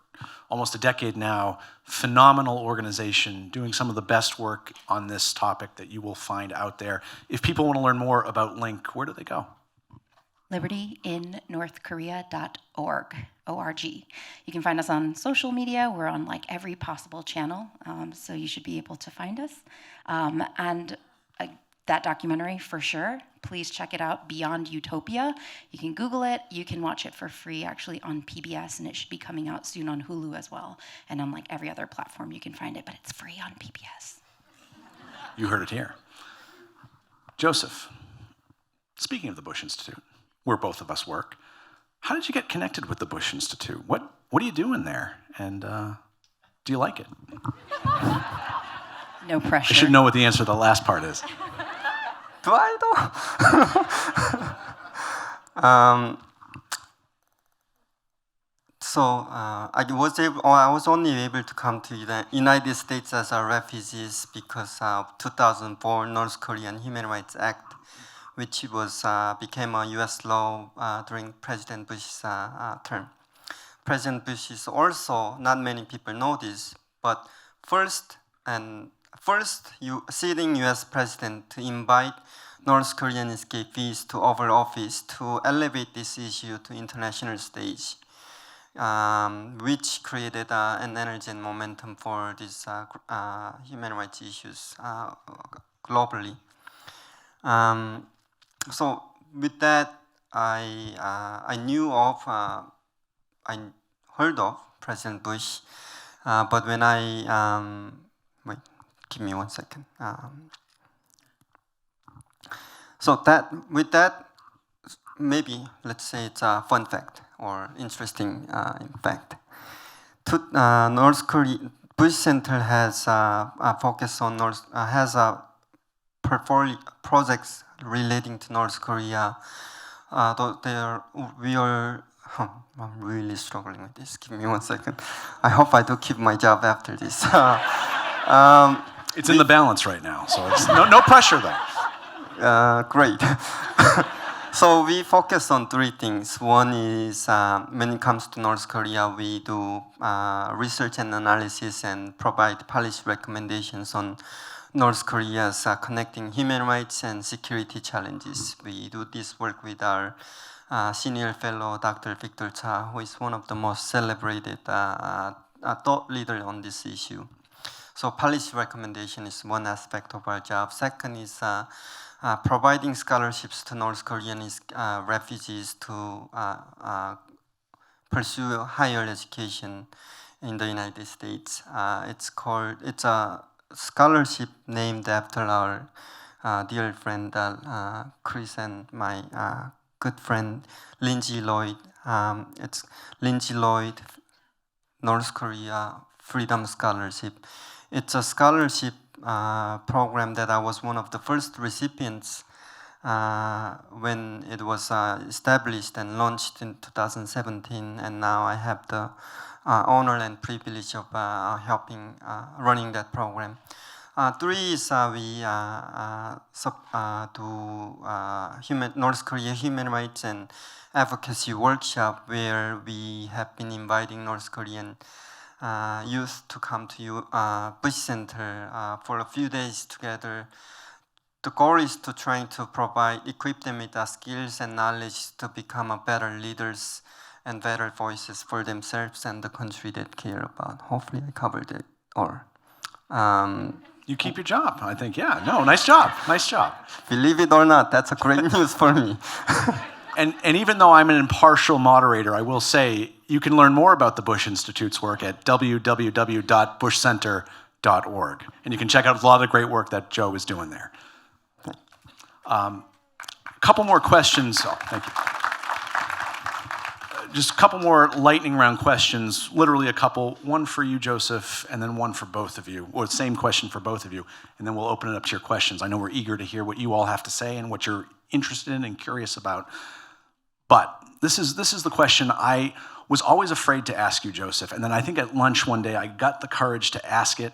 almost a decade now. Phenomenal organization, doing some of the best work on this topic that you will find out there. If people want to learn more about Link, where do they go? libertyinnorthkorea.org. O-R-G. You can find us on social media. We're on every possible channel, so you should be able to find us. And that documentary, for sure, please check it out, Beyond Utopia. You can Google it. You can watch it for free, actually, on PBS, and it should be coming out soon on Hulu as well. And on every other platform you can find it, but it's free on PBS. You heard it here. Joseph, speaking of the Bush Institute, where both of us work, how did you get connected with the Bush Institute? What are you doing there? And do you like it? No pressure. I should know what the answer to the last part is. Do I though? I was only able to come to the United States as a refugee because of 2004 North Korean Human Rights Act, which became a U.S. law during President Bush's term. President Bush is also, not many people know this, but first sitting U.S. president to invite North Korean escapees to Oval Office to elevate this issue to international stage, which created an energy and momentum for these human rights issues globally. So with that, I heard of President Bush, but when wait, give me 1 second. With that, maybe let's say it's a fun fact or interesting fact. North Korea Bush Center has a focus on has a portfolio projects relating to North Korea. I'm really struggling with this. Give me 1 second. I hope I do keep my job after this. It's in the balance right now, so it's no pressure though. Great. So we focus on 3 things. One is when it comes to North Korea, we do research and analysis and provide policy recommendations on North Korea's connecting human rights and security challenges. We do this work with our senior fellow, Dr. Victor Cha, who is one of the most celebrated thought leader on this issue. So policy recommendation is one aspect of our job. Second is providing scholarships to North Korean refugees to pursue higher education in the United States. It's a scholarship named after our dear friend Chris and my good friend Lindsay Lloyd. It's Lindsay Lloyd North Korea Freedom Scholarship. It's a scholarship program that I was one of the first recipients when it was established and launched in 2017, and now I have the honor and privilege of helping running that program. 3 is we do North Korea human rights and advocacy workshop where we have been inviting North Korean youth to come to Bush Center for a few days together. The goal is to try to equip them with the skills and knowledge to become better leaders and better voices for themselves and the country they care about. Hopefully I covered it. You keep your job, I think. Yeah, no, nice job, nice job. Believe it or not, that's a great news for me. And even though I'm an impartial moderator, I will say you can learn more about the Bush Institute's work at www.bushcenter.org. And you can check out a lot of the great work that Joe is doing there. A couple more questions. Oh, thank you. Just a couple more lightning round questions, literally a couple. One for you, Joseph, and then one for both of you, or same question for both of you, and then we'll open it up to your questions. I know we're eager to hear what you all have to say and what you're interested in and curious about. But this is the question I was always afraid to ask you, Joseph, and then I think at lunch one day I got the courage to ask it,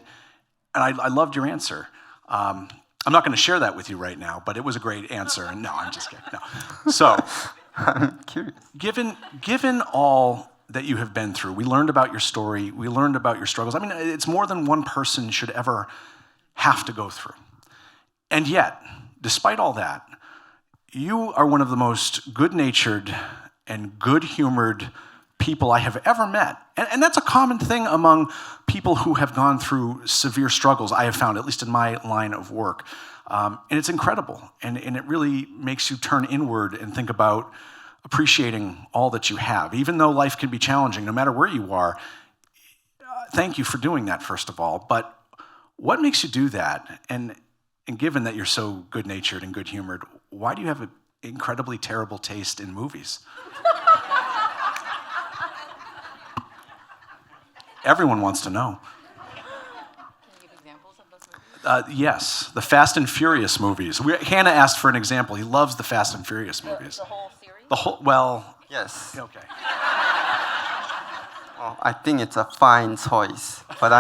and I loved your answer. I'm not going to share that with you right now, but it was a great answer. And no, I'm just kidding. No. So, I'm curious. Given all that you have been through, we learned about your story, we learned about your struggles. I mean, it's more than one person should ever have to go through. And yet, despite all that, you are one of the most good-natured and good-humored people I have ever met. And that's a common thing among people who have gone through severe struggles, I have found, at least in my line of work. And it's incredible. And it really makes you turn inward and think about appreciating all that you have. Even though life can be challenging, no matter where you are, thank you for doing that, first of all. But what makes you do that? And given that you're so good-natured and good-humored, why do you have an incredibly terrible taste in movies? Everyone wants to know. Can you give examples of those movies? Yes, the Fast and Furious movies. Hannah asked for an example. He loves the Fast and Furious movies. The whole series? Well... Yes. Okay. I think it's a fine choice, but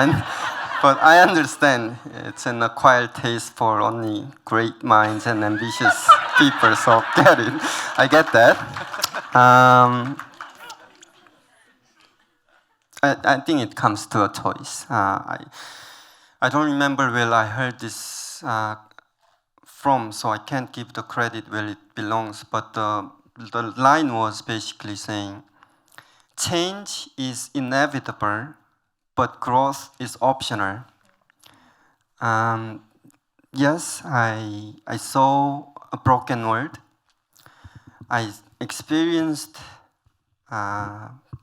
but I understand it's an acquired taste for only great minds and ambitious people. So get it, I get that. I think it comes to a choice. I don't remember where I heard this from, so I can't give the credit where it belongs. But the line was basically saying, change is inevitable, but growth is optional. Yes, I saw a broken world. I experienced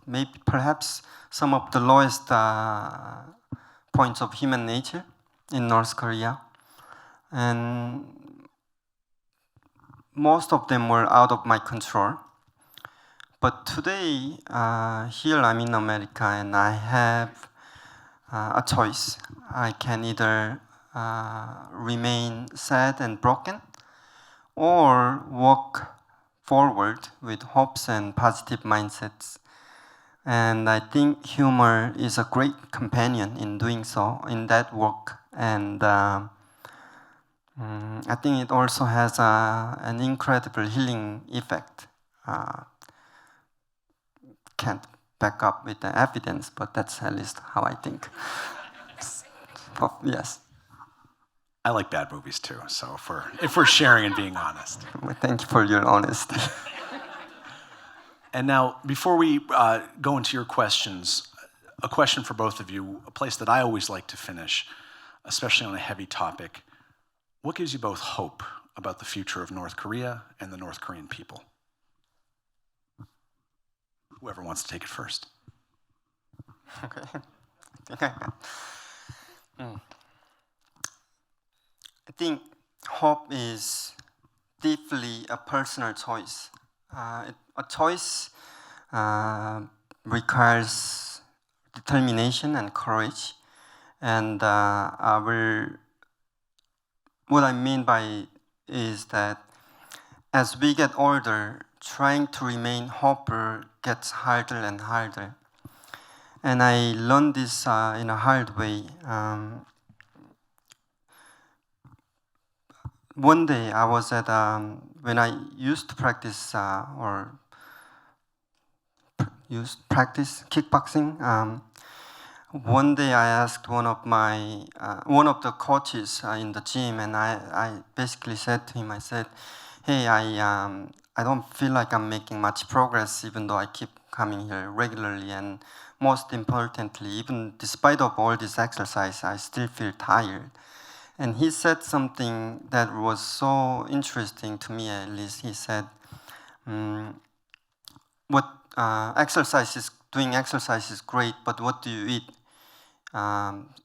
maybe perhaps some of the lowest points of human nature in North Korea. And most of them were out of my control. But today, here I'm in America and I have a choice. I can either remain sad and broken or walk forward with hopes and positive mindsets. And I think humor is a great companion in doing so, in that work. And I think it also has an incredible healing effect. Can't back up with the evidence, but that's at least how I think. Yes. I like bad movies too, so if we're sharing and being honest. Thank you for your honesty. And now, before we go into your questions, a question for both of you, a place that I always like to finish, especially on a heavy topic. What gives you both hope about the future of North Korea and the North Korean people? Whoever wants to take it first. Okay. I think hope is deeply a personal choice. A choice requires determination and courage. And what I mean by is that as we get older, trying to remain hopeful gets harder and harder. And I learned this in a hard way. One day I was at, when I used to practice kickboxing, one day I asked one of the coaches in the gym, and I basically said to him, I said, hey, I don't feel like I'm making much progress even though I keep coming here regularly, and most importantly, even despite of all this exercise, I still feel tired. And he said something that was so interesting to me, at least. He said, doing exercise is great, but what do you eat?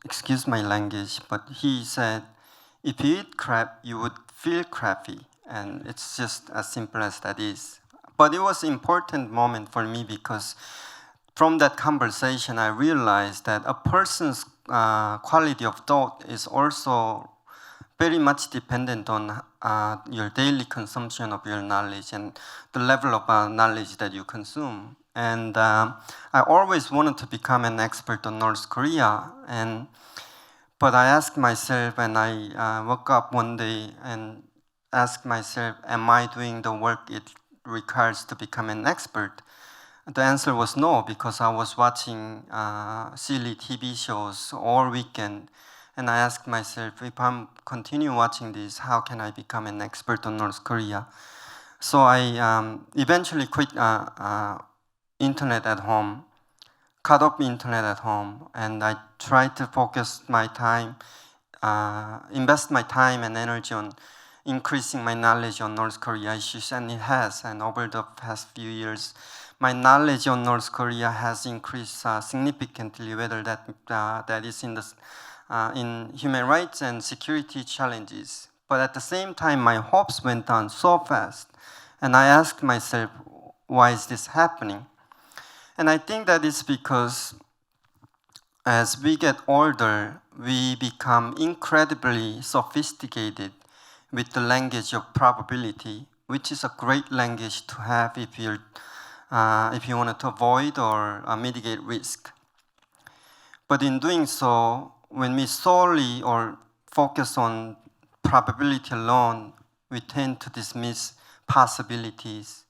Excuse my language, but he said, if you eat crap, you would feel crappy. And it's just as simple as that is. But it was an important moment for me because from that conversation, I realized that a person's quality of thought is also very much dependent on your daily consumption of your knowledge and the level of knowledge that you consume. And I always wanted to become an expert on North Korea. But I asked myself, and I woke up one day and asked myself, am I doing the work it requires to become an expert? The answer was no, because I was watching silly TV shows all weekend. And I asked myself, if I'm continue watching this, how can I become an expert on North Korea? So I eventually quit internet at home, cut off internet at home, and I tried to focus my time, invest my time and energy on increasing my knowledge on North Korea issues, and it has. And over the past few years, my knowledge on North Korea has increased significantly, whether that is in human rights and security challenges. But at the same time, my hopes went down so fast, and I asked myself, why is this happening? And I think that is because as we get older, we become incredibly sophisticated with the language of probability, which is a great language to have if you're if you wanted to avoid or mitigate risk. But in doing so, when we solely or focus on probability alone, we tend to dismiss possibilities.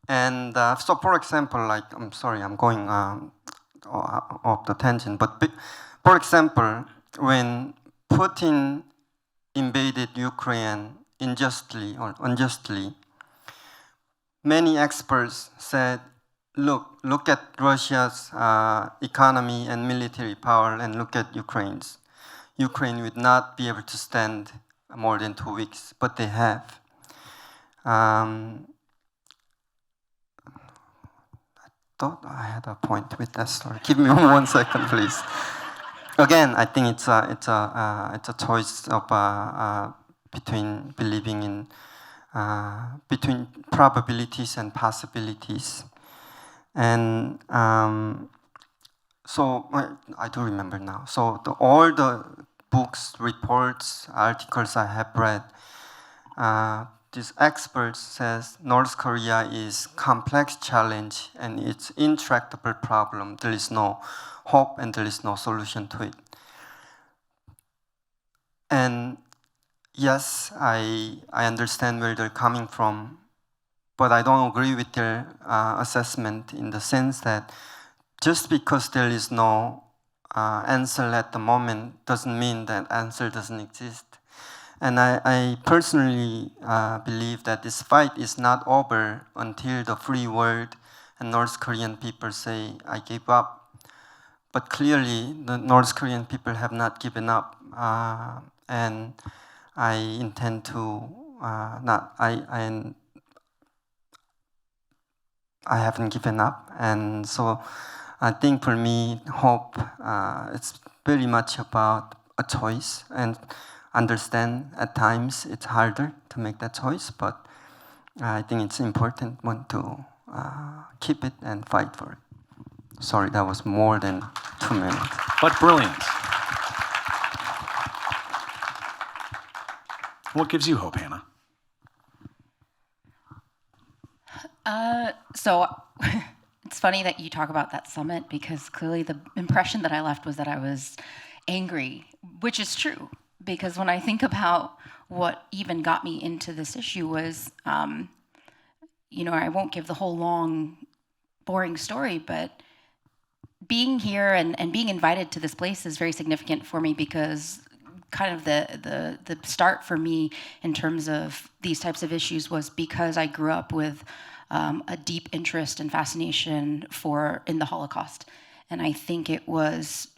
And so, for example, like, I'm sorry, I'm going off the tangent, but for example, when Putin invaded Ukraine unjustly, many experts said, look at Russia's economy and military power and look at Ukraine's. Ukraine would not be able to stand more than 2 weeks, but they have. I thought I had a point with that story. Give me 1 second, please. Again, I think it's a choice of between believing in between probabilities and possibilities, and so I do remember now. So all the books, reports, articles I have read, these experts says North Korea is complex challenge and it's intractable problem. There is no hope and there is no solution to it. And yes, I understand where they're coming from, but I don't agree with their assessment in the sense that just because there is no answer at the moment doesn't mean that answer doesn't exist. And I personally believe that this fight is not over until the free world and North Korean people say, I gave up. But clearly, the North Korean people have not given up. And I intend to I haven't given up. And so I think for me, hope, it's very much about a choice, and understand at times it's harder to make that choice, but I think it's important one to keep it and fight for it. Sorry, that was more than 2 minutes. But brilliant. What gives you hope, Hannah? So it's funny that you talk about that summit, because clearly the impression that I left was that I was angry, which is true. Because when I think about what even got me into this issue was, I won't give the whole long, boring story, but being here and being invited to this place is very significant for me, because kind of the start for me in terms of these types of issues was because I grew up with a deep interest and fascination in the Holocaust. And I think it was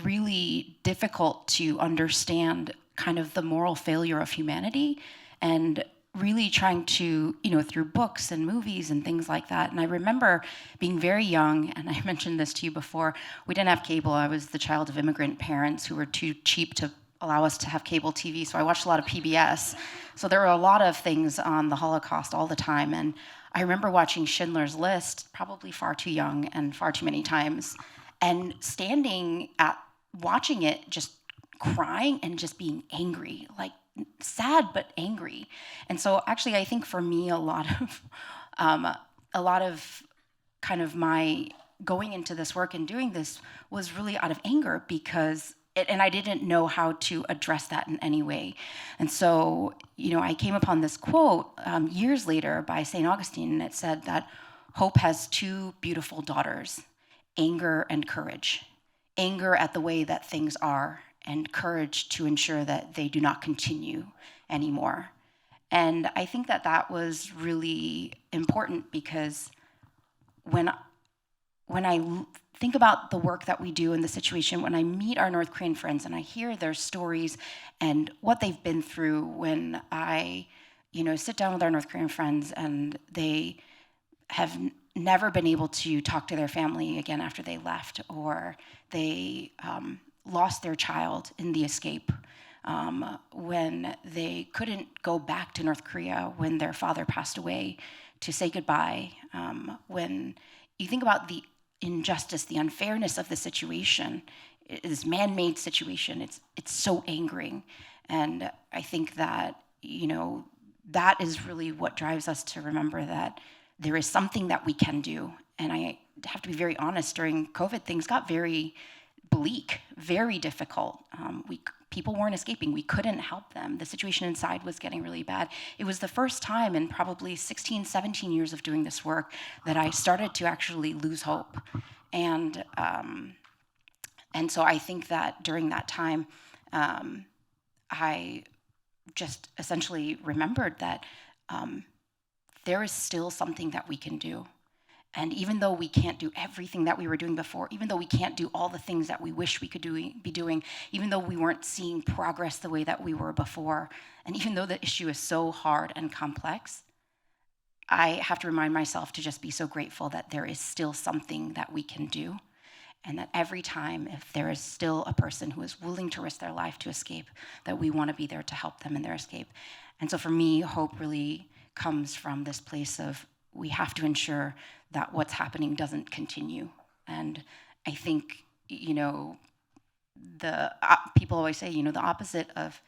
really difficult to understand kind of the moral failure of humanity, and really trying to, through books and movies and things like that. And I remember being very young, and I mentioned this to you before, we didn't have cable. I was the child of immigrant parents who were too cheap to allow us to have cable TV, so I watched a lot of PBS. So there were a lot of things on the Holocaust all the time, and I remember watching Schindler's List, probably far too young and far too many times, and standing at watching it, just crying and just being angry, like sad but angry. And so actually I think for me a lot of kind of my going into this work and doing this was really out of anger, because and I didn't know how to address that in any way. And so, I came upon this quote years later by St. Augustine, and it said that hope has two beautiful daughters, anger and courage. Anger at the way that things are, and courage to ensure that they do not continue anymore. And I think that was really important, because when I think about the work that we do in the situation, when I meet our North Korean friends and I hear their stories and what they've been through, when I, sit down with our North Korean friends and they have never been able to talk to their family again after they left, or they lost their child in the escape, when they couldn't go back to North Korea when their father passed away to say goodbye, when you think about the injustice, the unfairness of the situation, this man-made situation, it's so angering. And I think that, that is really what drives us to remember that there is something that we can do. And I have to be very honest, during COVID, things got very bleak, very difficult. People weren't escaping. We couldn't help them. The situation inside was getting really bad. It was the first time in probably 16, 17 years of doing this work that I started to actually lose hope. And so I think that during that time, I just essentially remembered that there is still something that we can do. And even though we can't do everything that we were doing before, even though we can't do all the things that we wish we could be doing, even though we weren't seeing progress the way that we were before, and even though the issue is so hard and complex, I have to remind myself to just be so grateful that there is still something that we can do. And that every time, if there is still a person who is willing to risk their life to escape, that we want to be there to help them in their escape. And so for me, hope really comes from this place of we have to ensure that what's happening doesn't continue. And I think, people always say, the opposite of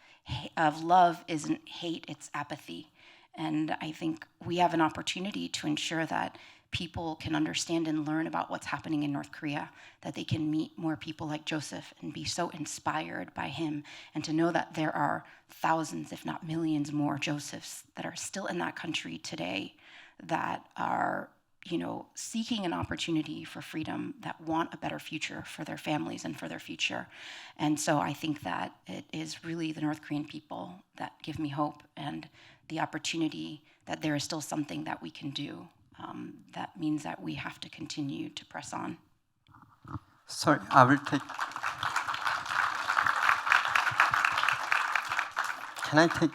love isn't hate, it's apathy. And I think we have an opportunity to ensure that people can understand and learn about what's happening in North Korea, that they can meet more people like Joseph and be so inspired by him, and to know that there are thousands, if not millions more Josephs that are still in that country today that are, seeking an opportunity for freedom, that want a better future for their families and for their future. And so I think that it is really the North Korean people that give me hope and the opportunity that there is still something that we can do. That means that we have to continue to press on. Sorry, I will take. Can I take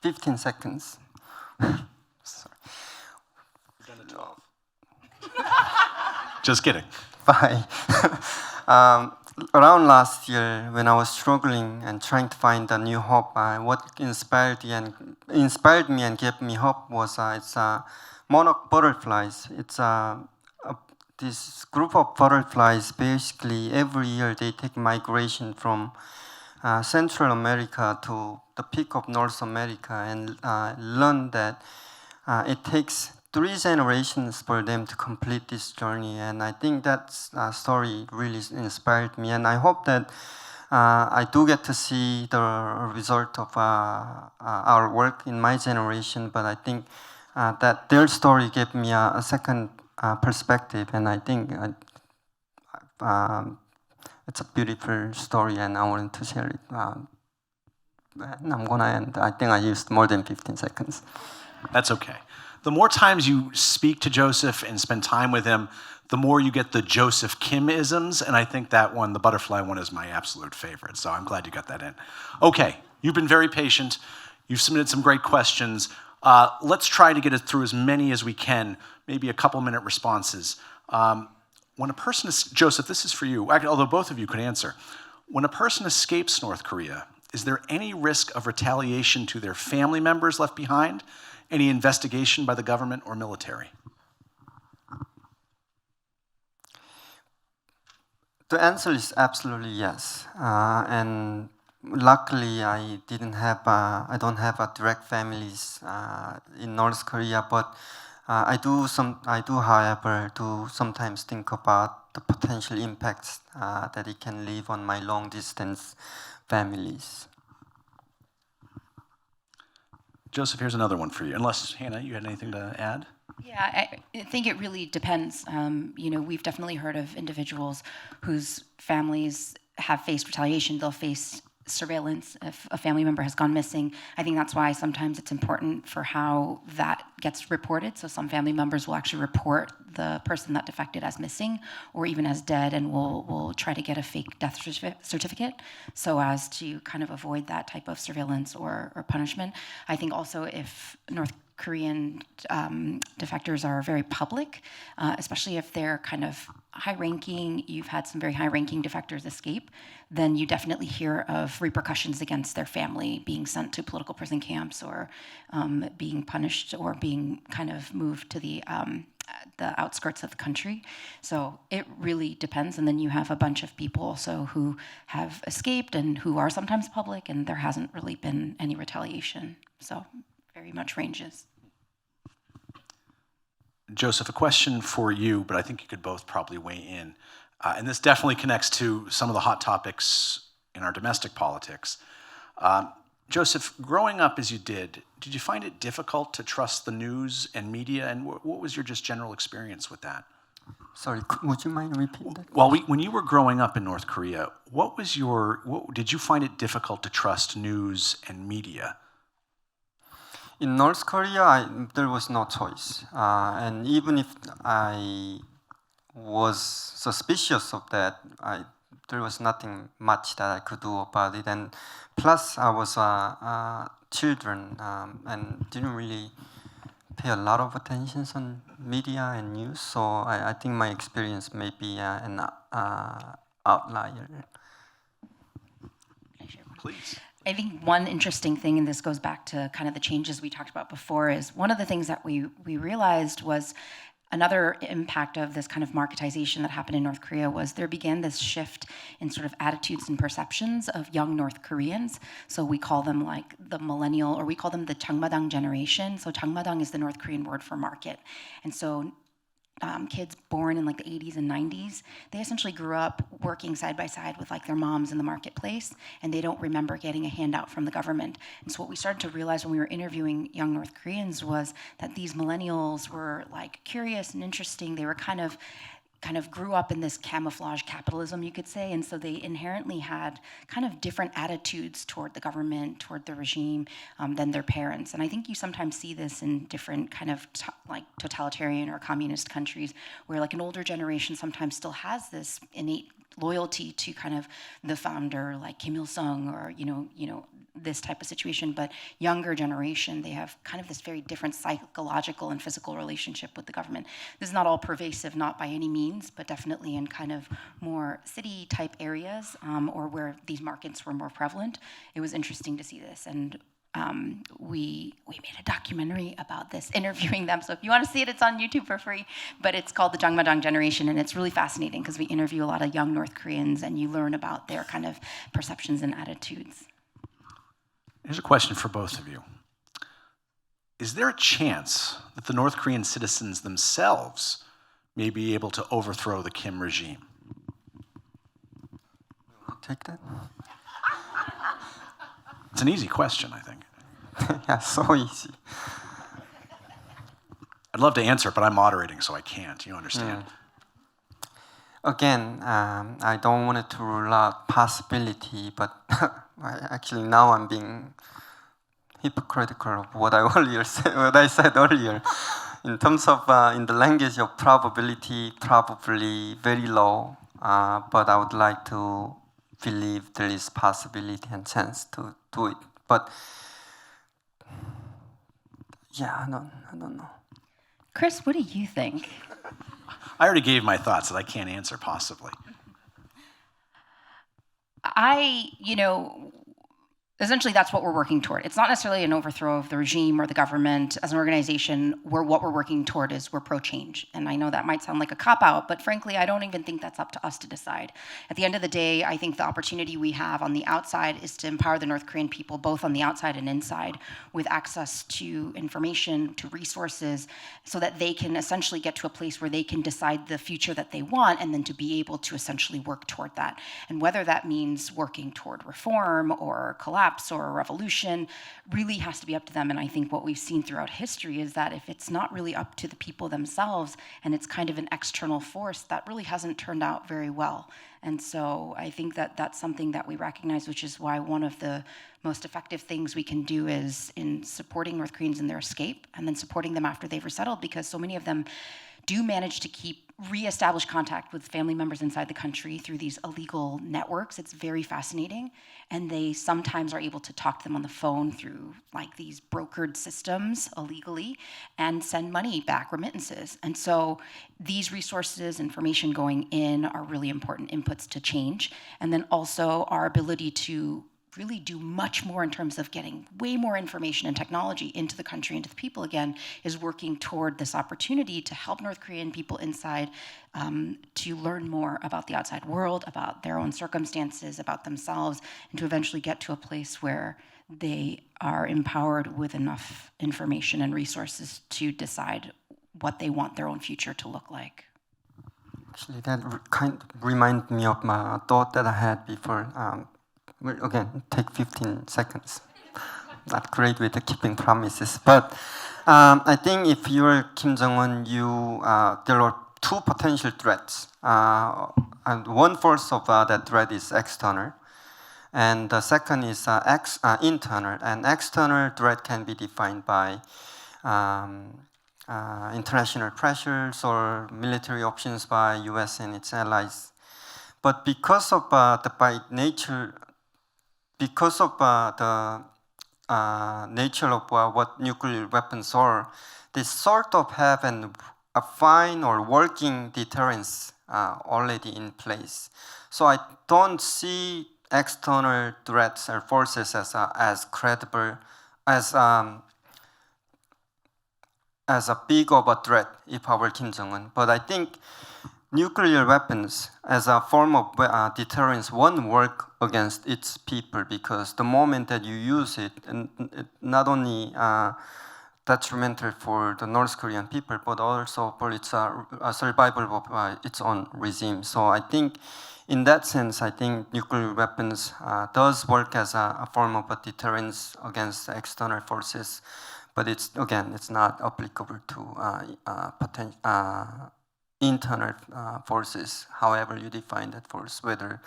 15 seconds? Sorry. You've done it 12. Just kidding. Bye. Around last year, when I was struggling and trying to find a new hope, what inspired me and gave me hope was it's monarch butterflies. It's this group of butterflies. Basically, every year they take migration from Central America to the peak of North America, and learn that it takes 3 generations for them to complete this journey. And I think that story really inspired me. And I hope that I do get to see the result of our work in my generation. But I think that their story gave me a second perspective. And I think it's a beautiful story, and I wanted to share it. And I'm gonna end. I think I used more than 15 seconds. That's okay. The more times you speak to Joseph and spend time with him, the more you get the Joseph Kim-isms, and I think that one, the butterfly one, is my absolute favorite, so I'm glad you got that in. Okay, you've been very patient. You've submitted some great questions. Let's try to get through as many as we can, maybe a couple-minute responses. When a person is, Joseph, this is for you, although both of you could answer. When a person escapes North Korea, is there any risk of retaliation to their family members left behind? Any investigation by the government or military? The answer is absolutely yes. And luckily, I don't have a direct families in North Korea, but I do, however, sometimes think about the potential impacts that it can leave on my long distance families. Joseph, here's another one for you. Unless, Hannah, you had anything to add? Yeah, I think it really depends. We've definitely heard of individuals whose families have faced retaliation. They'll face surveillance if a family member has gone missing. I think that's why sometimes it's important for how that gets reported. So some family members will actually report the person that defected as missing or even as dead, and will try to get a fake death certificate so as to kind of avoid that type of surveillance or punishment. I think also if North Korean defectors are very public, especially if they're kind of high-ranking, you've had some very high-ranking defectors escape, then you definitely hear of repercussions against their family being sent to political prison camps or being punished or being kind of moved to the outskirts of the country. So it really depends. And then you have a bunch of people also who have escaped and who are sometimes public, and there hasn't really been any retaliation. So very much ranges. Joseph, a question for you, but I think you could both probably weigh in. And this definitely connects to some of the hot topics in our domestic politics. Joseph, growing up as you did you find it difficult to trust the news and media? And what was your just general experience with that? Sorry, would you mind repeating that? Well, when you were growing up in North Korea, did you find it difficult to trust news and media? In North Korea, there was no choice. And even if I was suspicious of that, there was nothing much that I could do about it. And plus, I was children and didn't really pay a lot of attention on media and news. So I think my experience may be an outlier. Please. I think one interesting thing, and this goes back to kind of the changes we talked about before, is one of the things that we realized was another impact of this kind of marketization that happened in North Korea was there began this shift in sort of attitudes and perceptions of young North Koreans. So we call them like the millennial, or we call them the Changmadang generation. So Changmadang is the North Korean word for market. And so kids born in like the 80s and 90s, they essentially grew up working side by side with like their moms in the marketplace, and they don't remember getting a handout from the government. And so what we started to realize when we were interviewing young North Koreans was that these millennials were like curious and interesting. They were kind of grew up in this camouflage capitalism, you could say, and so they inherently had kind of different attitudes toward the government, toward the regime, than their parents. And I think you sometimes see this in different kind of like totalitarian or communist countries, where like an older generation sometimes still has this innate loyalty to kind of the founder, like Kim Il-sung, or you know this type of situation. But younger generation, they have kind of this very different psychological and physical relationship with the government. This is not all pervasive, not by any means, but definitely in kind of more city type areas, or where these markets were more prevalent. It was interesting to see this, and we made a documentary about this, interviewing them. So if you want to see it, it's on YouTube for free. But it's called the Jangmadang Generation, and it's really fascinating because we interview a lot of young North Koreans, and you learn about their kind of perceptions and attitudes. Here's a question for both of you. Is there a chance that the North Korean citizens themselves may be able to overthrow the Kim regime? Take that? It's an easy question, I think. Yeah, so easy. I'd love to answer it, but I'm moderating, so I can't. You understand? Again, I don't want to rule out possibility, but actually now I'm being hypocritical of what I said earlier. In terms of in the language of probability, probably very low, but I would like to believe there is possibility and chance to do it. But yeah, I don't know. Chris, what do you think? I already gave my thoughts that I can't answer possibly. Essentially that's what we're working toward. It's not necessarily an overthrow of the regime or the government. As an organization, what we're working toward is we're pro-change. And I know that might sound like a cop-out, but frankly, I don't even think that's up to us to decide. At the end of the day, I think the opportunity we have on the outside is to empower the North Korean people, both on the outside and inside, with access to information, to resources, so that they can essentially get to a place where they can decide the future that they want, and then to be able to essentially work toward that. And whether that means working toward reform or collapse or a revolution really has to be up to them. And I think what we've seen throughout history is that if it's not really up to the people themselves and it's kind of an external force, that really hasn't turned out very well. And so I think that that's something that we recognize, which is why one of the most effective things we can do is in supporting North Koreans in their escape, and then supporting them after they've resettled, because so many of them do manage to reestablish contact with family members inside the country through these illegal networks. It's very fascinating. And they sometimes are able to talk to them on the phone through like these brokered systems illegally and send money back, remittances. And so these resources, information going in, are really important inputs to change. And then also our ability to really do much more in terms of getting way more information and technology into the country, into the people again, is working toward this opportunity to help North Korean people inside to learn more about the outside world, about their own circumstances, about themselves, and to eventually get to a place where they are empowered with enough information and resources to decide what they want their own future to look like. Actually, that kind of reminds me of my thought that I had before. Well, again, take 15 seconds. Not great with the keeping promises, but I think if you're Kim Jong-un, there are two potential threats. And one force of that threat is external, and the second is internal. And external threat can be defined by international pressures or military options by U.S. and its allies. But because of the nature of what nuclear weapons are, they sort of have a fine or working deterrence already in place. So I don't see external threats or forces as credible as a big of a threat if I were Kim Jong-un. But I think nuclear weapons as a form of deterrence won't work against its people, because the moment that you use it, and it not only detrimental for the North Korean people, but also for its survival of its own regime. So I think in that sense, I think nuclear weapons does work as a form of a deterrence against external forces, but it's not applicable to internal forces, however you define that force, whether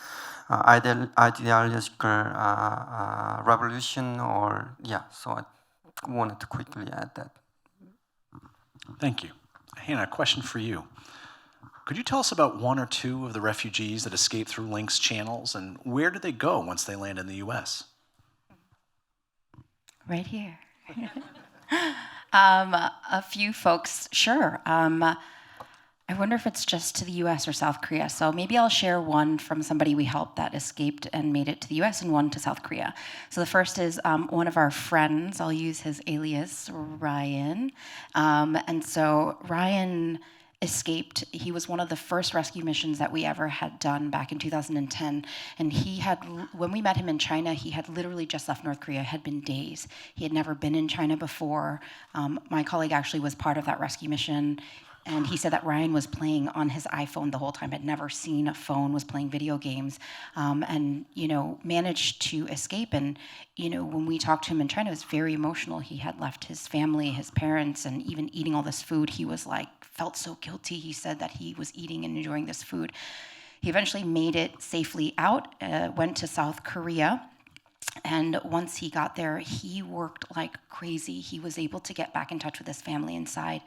ideological revolution or, so I wanted to quickly add that. Thank you. Hannah, a question for you. Could you tell us about one or two of the refugees that escaped through Link's channels, and where did they go once they land in the U.S.? Right here. A few folks, sure. I wonder if it's just to the US or South Korea. So maybe I'll share one from somebody we helped that escaped and made it to the US, and one to South Korea. So the first is one of our friends. I'll use his alias, Ryan. And so Ryan escaped. He was one of the first rescue missions that we ever had done back in 2010. And when we met him in China, he had literally just left North Korea. It had been days. He had never been in China before. My colleague actually was part of that rescue mission. And he said that Ryan was playing on his iPhone the whole time, had never seen a phone, was playing video games, and managed to escape. And when we talked to him in China, it was very emotional. He had left his family, his parents, and even eating all this food, he was felt so guilty. He said that he was eating and enjoying this food. He eventually made it safely out, went to South Korea. And once he got there, he worked like crazy. He was able to get back in touch with his family inside,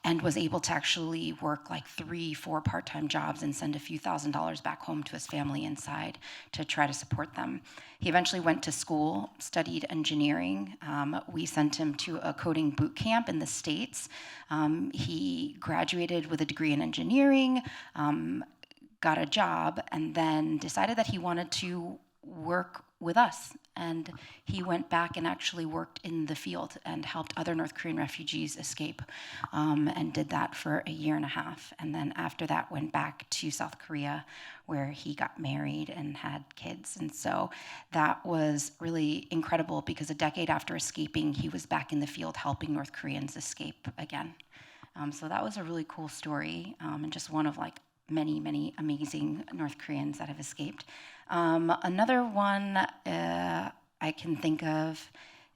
and was able to actually work 3-4 part-time jobs and send a few $1,000s back home to his family inside to try to support them. He eventually went to school, studied engineering. We sent him to a coding boot camp in the States. He graduated with a degree in engineering, got a job, and then decided that he wanted to work with us. And he went back and actually worked in the field and helped other North Korean refugees escape, and did that for a year and a half. And then after that went back to South Korea, where he got married and had kids. And so that was really incredible, because a decade after escaping, he was back in the field helping North Koreans escape again. So that was a really cool story, and just one of many, many amazing North Koreans that have escaped. Another one I can think of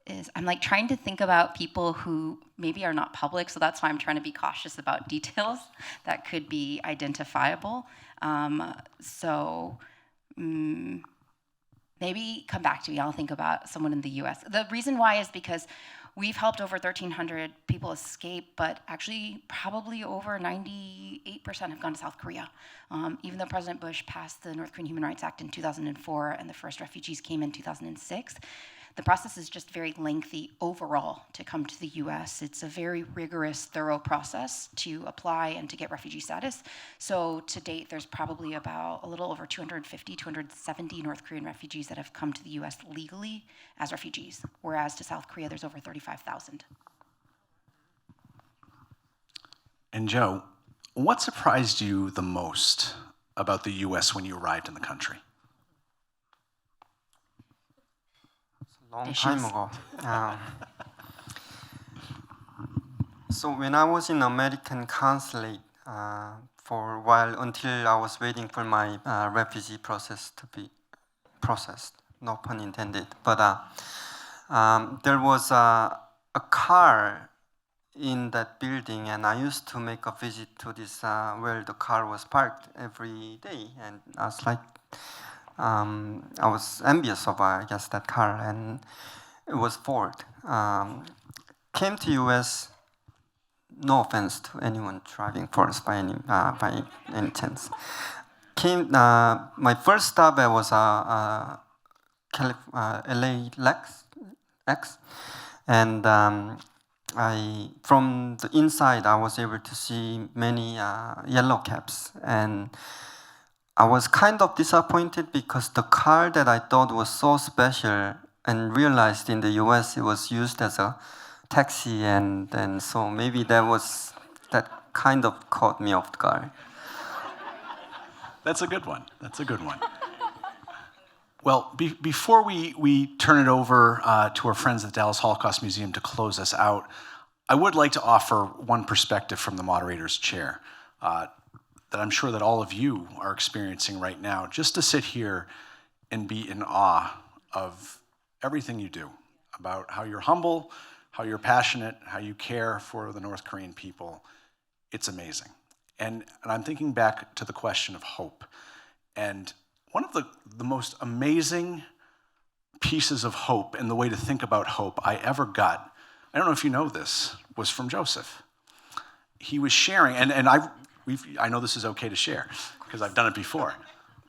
is, I'm trying to think about people who maybe are not public, so that's why I'm trying to be cautious about details that could be identifiable. Maybe come back to me, I'll think about someone in the US. The reason why is because we've helped over 1,300 people escape, but actually probably over 98% have gone to South Korea. Even though President Bush passed the North Korean Human Rights Act in 2004 and the first refugees came in 2006, the process is just very lengthy overall to come to the US. It's a very rigorous, thorough process to apply and to get refugee status. So to date, there's probably about a little over 250, 270 North Korean refugees that have come to the US legally as refugees, whereas to South Korea, there's over 35,000. And Joe, what surprised you the most about the US when you arrived in the country? Long time ago. So when I was in American consulate for a while until I was waiting for my refugee process to be processed, no pun intended, but there was a car in that building, and I used to make a visit to this where the car was parked every day, and I was like, I was envious of, I guess, that car, and it was Ford. Came to US, no offense to anyone driving Fords by any chance. My first stop was LA X, and from the inside I was able to see many yellow cabs, and I was kind of disappointed because the car that I thought was so special and realized in the US it was used as a taxi, and so maybe that kind of caught me off guard. That's a good one. That's a good one. Well, before we turn it over to our friends at the Dallas Holocaust Museum to close us out, I would like to offer one perspective from the moderator's chair that I'm sure that all of you are experiencing right now, just to sit here and be in awe of everything you do, about how you're humble, how you're passionate, how you care for the North Korean people. It's amazing. And I'm thinking back to the question of hope. And one of the most amazing pieces of hope and the way to think about hope I ever got, I don't know if you know this, was from Joseph. He was sharing, and I know this is okay to share because I've done it before,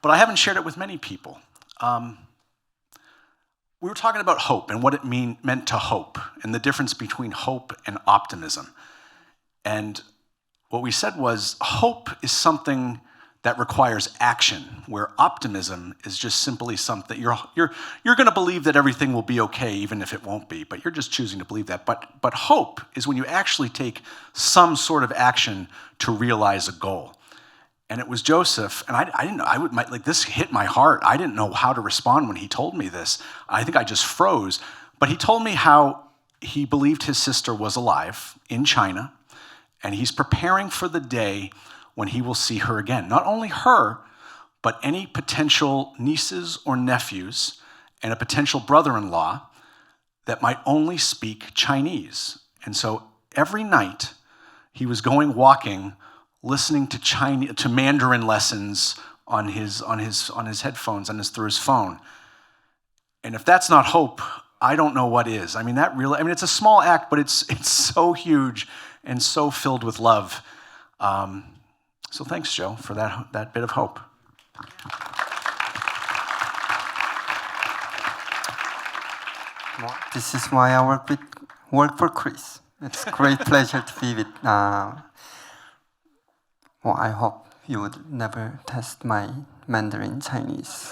but I haven't shared it with many people. We were talking about hope and what it meant to hope and the difference between hope and optimism. And what we said was hope is something that requires action, where optimism is just simply something you're going to believe that everything will be okay even if it won't be, but you're just choosing to believe that. But hope is when you actually take some sort of action to realize a goal. And it was Joseph, and I didn't know, this hit my heart. I didn't know how to respond when he told me this. I think I just froze. But he told me how he believed his sister was alive in China, and he's preparing for the day when he will see her again. Not only her, but any potential nieces or nephews and a potential brother-in-law that might only speak Chinese. And so every night he was going walking, listening to Mandarin lessons on his headphones through his phone. And if that's not hope, I don't know what is. It's a small act, but it's so huge and so filled with love. So thanks, Joe, for that bit of hope. Well, this is why I work for Chris. It's a great pleasure to be with. Well, I hope you would never test my Mandarin Chinese.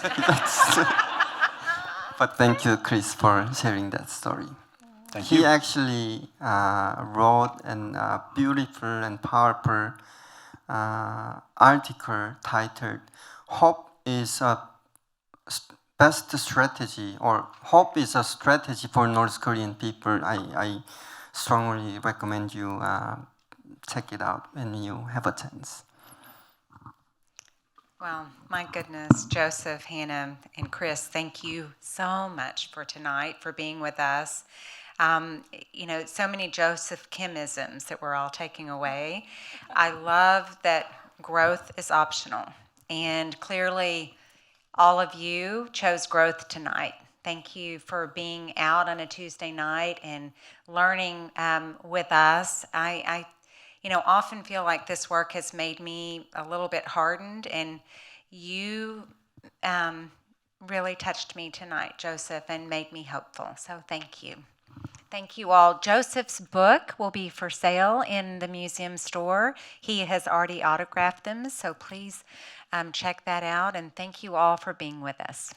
But thank you, Chris, for sharing that story. Thank you. He actually wrote a beautiful and powerful article titled "Hope is a best strategy," or "Hope is a strategy for North Korean people." I strongly recommend you check it out when you have a chance. Well, my goodness, Joseph, Hannah, and Chris, thank you so much for tonight, for being with us. So many Joseph Kimisms that we're all taking away. I love that growth is optional. And clearly, all of you chose growth tonight. Thank you for being out on a Tuesday night and learning with us. I often feel like this work has made me a little bit hardened, and you really touched me tonight, Joseph, and made me hopeful. So thank you. Thank you all. Joseph's book will be for sale in the museum store. He has already autographed them, so please check that out. And thank you all for being with us.